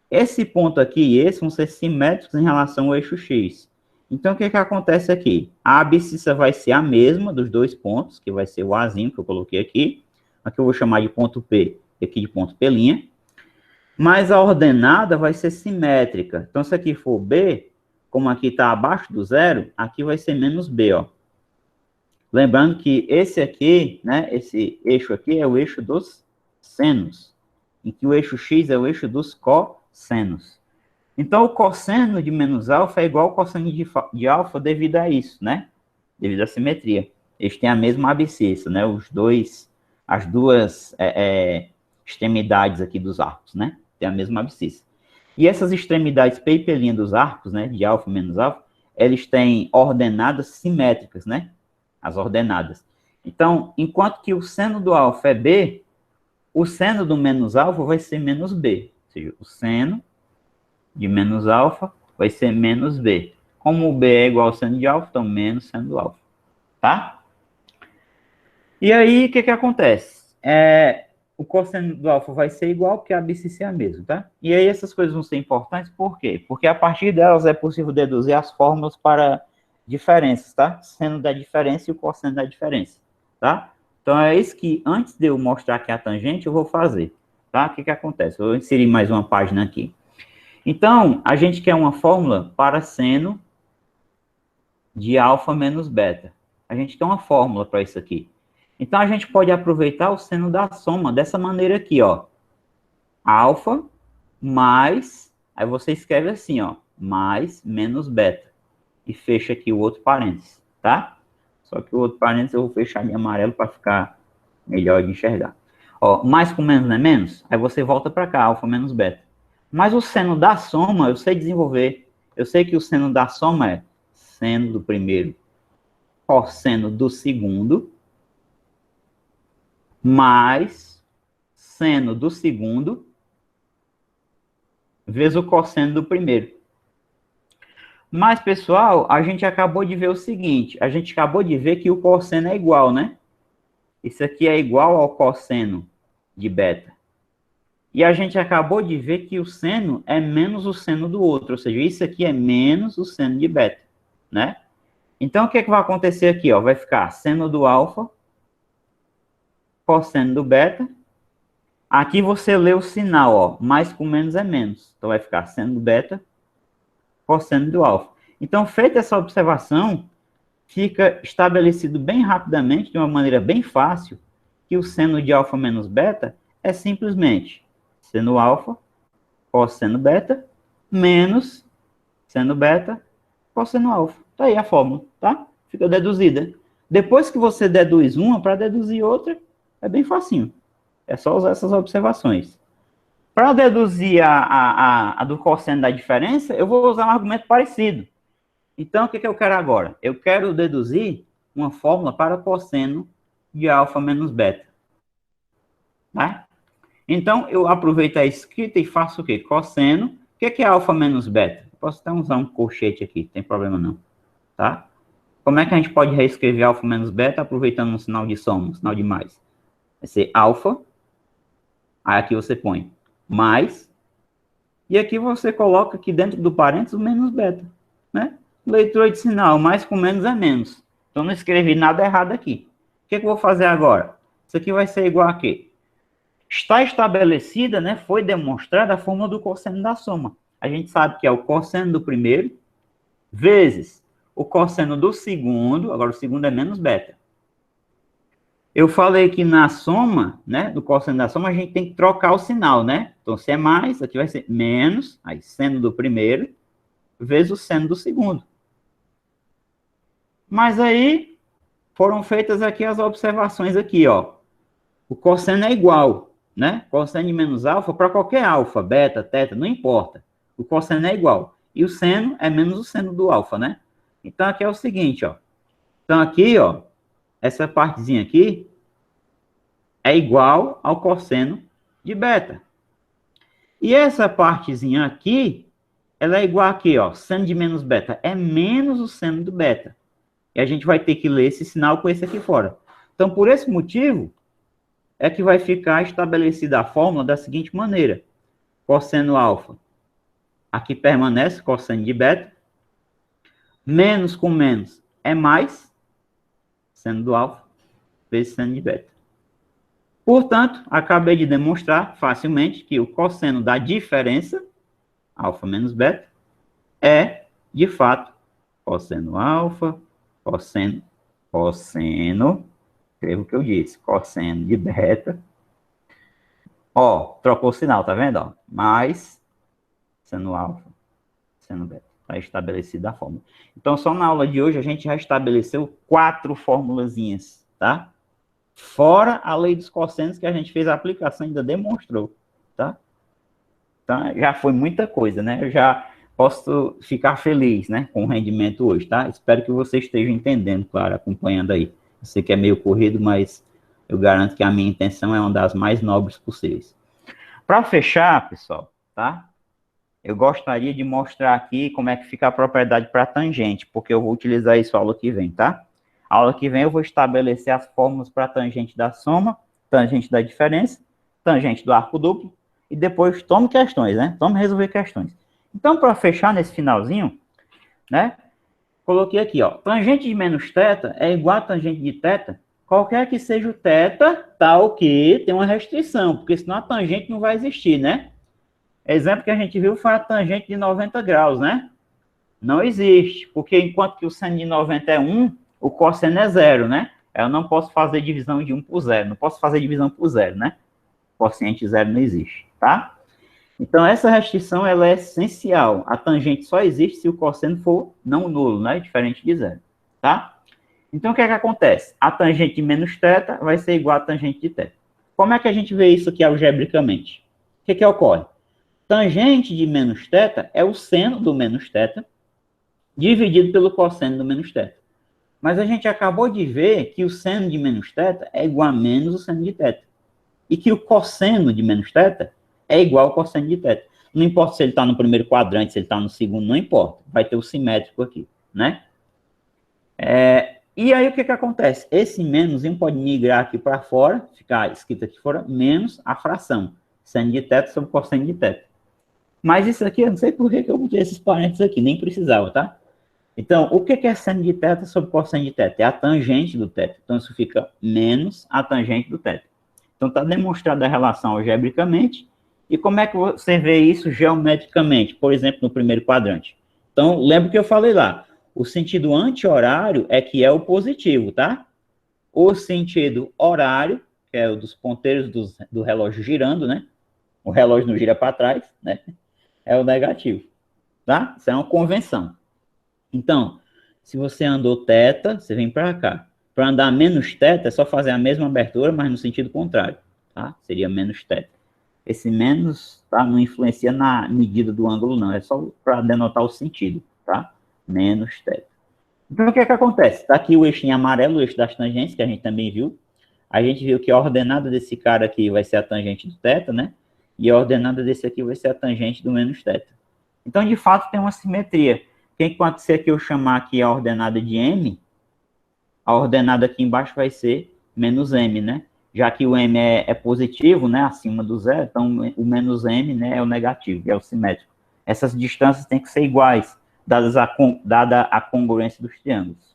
[SPEAKER 1] Esse ponto aqui e esse vão ser simétricos em relação ao eixo X. Então, o que é que acontece aqui? A abscissa vai ser a mesma dos dois pontos, que vai ser o Azinho que eu coloquei aqui. Aqui eu vou chamar de ponto P e aqui de ponto P'. Mas a ordenada vai ser simétrica. Então, se aqui for B, como aqui está abaixo do zero, aqui vai ser menos B, ó. Lembrando que esse aqui, né, esse eixo aqui é o eixo dos senos, em que o eixo X é o eixo dos cossenos. Então, o cosseno de menos alfa é igual ao cosseno de alfa devido a isso, né? Devido à simetria. Eles têm a mesma abscissa, né? As duas extremidades aqui dos arcos, né? Tem a mesma abscissa. E essas extremidades P e P' dos arcos, né? De alfa e menos alfa, eles têm ordenadas simétricas, né? As ordenadas. Então, enquanto que o seno do alfa é B, o seno do menos alfa vai ser menos B. Ou seja, o seno de menos alfa vai ser menos B. Como o B é igual ao seno de alfa, então menos seno do alfa. Tá? E aí, o que que acontece? O cosseno do alfa vai ser igual, porque a abscissa é a mesma, tá? E aí, essas coisas vão ser importantes, por quê? Porque a partir delas é possível deduzir as fórmulas para diferenças, tá? Seno da diferença e o cosseno da diferença, tá? Então, é isso que, antes de eu mostrar aqui a tangente, eu vou fazer, tá? O que que acontece? Eu vou inserir mais uma página aqui. Então, a gente quer uma fórmula para seno de alfa menos beta. A gente quer uma fórmula para isso aqui. Então, a gente pode aproveitar o seno da soma dessa maneira aqui, ó. Alfa mais, aí você escreve assim, ó, mais menos beta. E fecha aqui o outro parênteses, tá? Só que o outro parênteses eu vou fechar de amarelo para ficar melhor de enxergar. Ó, mais com menos não é menos? Aí você volta para cá, alfa menos beta. Mas o seno da soma eu sei desenvolver. Eu sei que o seno da soma é seno do primeiro cosseno do segundo mais seno do segundo vezes o cosseno do primeiro. Mas, pessoal, a gente acabou de ver o seguinte, a gente acabou de ver que o cosseno é igual, né? Isso aqui é igual ao cosseno de beta. E a gente acabou de ver que o seno é menos o seno do outro, ou seja, isso aqui é menos o seno de beta, né? Então, o que é que vai acontecer aqui, ó? Vai ficar seno do alfa, cosseno do beta. Aqui você lê o sinal, ó, mais com menos é menos. Então, vai ficar seno do beta, cosseno do alfa. Então, feita essa observação, fica estabelecido bem rapidamente, de uma maneira bem fácil, que o seno de alfa menos beta é simplesmente seno alfa, cosseno beta, menos seno beta, cosseno alfa. Tá aí a fórmula, tá? Fica deduzida. Depois que você deduz uma, para deduzir outra, é bem facinho. É só usar essas observações. Para deduzir a do cosseno da diferença, eu vou usar um argumento parecido. Então, o que eu quero agora? Eu quero deduzir uma fórmula para cosseno de alfa menos beta. Tá? Então, eu aproveito a escrita e faço o quê? Cosseno. O que é alfa menos beta? Eu posso até usar um colchete aqui, não tem problema não. Tá? Como é que a gente pode reescrever alfa menos beta aproveitando um sinal de soma, um sinal de mais? Vai ser alfa. Aí aqui você põe mais. E aqui você coloca aqui dentro do parênteses o menos beta. né? Leitura de sinal, mais com menos é menos. Então, não escrevi nada errado aqui. O que eu vou fazer agora? Isso aqui vai ser igual a quê? Está estabelecida, né? Foi demonstrada a fórmula do cosseno da soma. A gente sabe que é o cosseno do primeiro vezes o cosseno do segundo, agora o segundo é menos beta. Eu falei que na soma, né, do cosseno da soma, a gente tem que trocar o sinal, né? Então, se é mais, aqui vai ser menos, aí seno do primeiro, vezes o seno do segundo. Mas aí, foram feitas aqui as observações aqui, ó. O cosseno é igual, né? Cosseno de menos alfa para qualquer alfa, beta, teta, não importa. O cosseno é igual. E o seno é menos o seno do alfa, né? Então, aqui é o seguinte, ó. Então, aqui, ó, essa partezinha aqui é igual ao cosseno de beta. E essa partezinha aqui, ela é igual aqui, ó, seno de menos beta é menos o seno do beta. E a gente vai ter que ler esse sinal com esse aqui fora. Então, por esse motivo, é que vai ficar estabelecida a fórmula da seguinte maneira. Cosseno alfa, aqui permanece cosseno de beta, menos com menos é mais, seno do alfa, vezes seno de beta. Portanto, acabei de demonstrar facilmente que o cosseno da diferença, alfa menos beta, é, de fato, cosseno alfa, cosseno, escreva o que eu disse, cosseno de beta. Ó, trocou o sinal, tá vendo? Ó, mais seno alfa, seno beta. Está estabelecida a fórmula. Então, só na aula de hoje, a gente já estabeleceu 4 formulazinhas, tá? Fora a lei dos cossenos que a gente fez a aplicação, ainda demonstrou, tá? Então, já foi muita coisa, né? Eu já posso ficar feliz, né, com o rendimento hoje, tá? Espero que você esteja entendendo, claro, acompanhando aí. Eu sei que é meio corrido, mas eu garanto que a minha intenção é uma das mais nobres possíveis. Para fechar, pessoal, tá? Eu gostaria de mostrar aqui como é que fica a propriedade para tangente, porque eu vou utilizar isso na aula que vem, tá? A aula que vem eu vou estabelecer as fórmulas para tangente da soma, tangente da diferença, tangente do arco duplo, e depois tome questões, né? Tome resolver questões. Então, para fechar nesse finalzinho, né? Coloquei aqui, ó. Tangente de menos θ é igual a tangente de θ, qualquer que seja o θ, tal que tem uma restrição, porque senão a tangente não vai existir, né? Exemplo que a gente viu foi a tangente de 90 graus, né? Não existe, porque enquanto que o seno de 90 é 1, o cosseno é 0, né? Eu não posso fazer divisão de 1 por 0, não posso fazer divisão por 0, né? Quociente 0 não existe, tá? Então, essa restrição, ela é essencial. A tangente só existe se o cosseno for não nulo, né? Diferente de 0, tá? Então, o que é que acontece? A tangente de menos θ vai ser igual a tangente de θ. Como é que a gente vê isso aqui algebricamente? O que que ocorre? Tangente de menos θ é o seno do menos θ dividido pelo cosseno do menos θ. Mas a gente acabou de ver que o seno de menos θ é igual a menos o seno de θ. E que o cosseno de menos θ é igual ao cosseno de θ. Não importa se ele está no primeiro quadrante, se ele está no segundo, não importa. Vai ter o simétrico aqui, né? E aí o que que acontece? Esse menos pode migrar aqui para fora, ficar escrito aqui fora, menos a fração. Seno de θ sobre cosseno de θ. Mas isso aqui, eu não sei por que eu botei esses parênteses aqui, nem precisava, tá? Então, o que é seno de θ sobre cosseno de θ? É a tangente do θ. Então, isso fica menos a tangente do θ. Então, está demonstrada a relação algebricamente. E como é que você vê isso geometricamente? Por exemplo, no primeiro quadrante. Então, lembra que eu falei lá. O sentido anti-horário é que é o positivo, tá? O sentido horário, que é o dos ponteiros do relógio girando, né? O relógio não gira para trás, né? É o negativo, tá? Isso é uma convenção. Então, se você andou θ, você vem para cá. Para andar menos θ, é só fazer a mesma abertura, mas no sentido contrário, tá? Seria menos θ. Esse menos, tá? Não influencia na medida do ângulo, não. É só para denotar o sentido, tá? Menos θ. Então, o que é que acontece? Tá aqui o eixo em amarelo, o eixo das tangentes, que a gente também viu. A gente viu que a ordenada desse cara aqui vai ser a tangente do θ, né? E a ordenada desse aqui vai ser a tangente do menos θ. Então, de fato, tem uma simetria. Enquanto se aqui eu chamar aqui a ordenada de m, a ordenada aqui embaixo vai ser menos m, né? Já que o m é positivo, né? Acima do zero, então o menos m, né, é o negativo, é o simétrico. Essas distâncias têm que ser iguais. dada a congruência dos triângulos.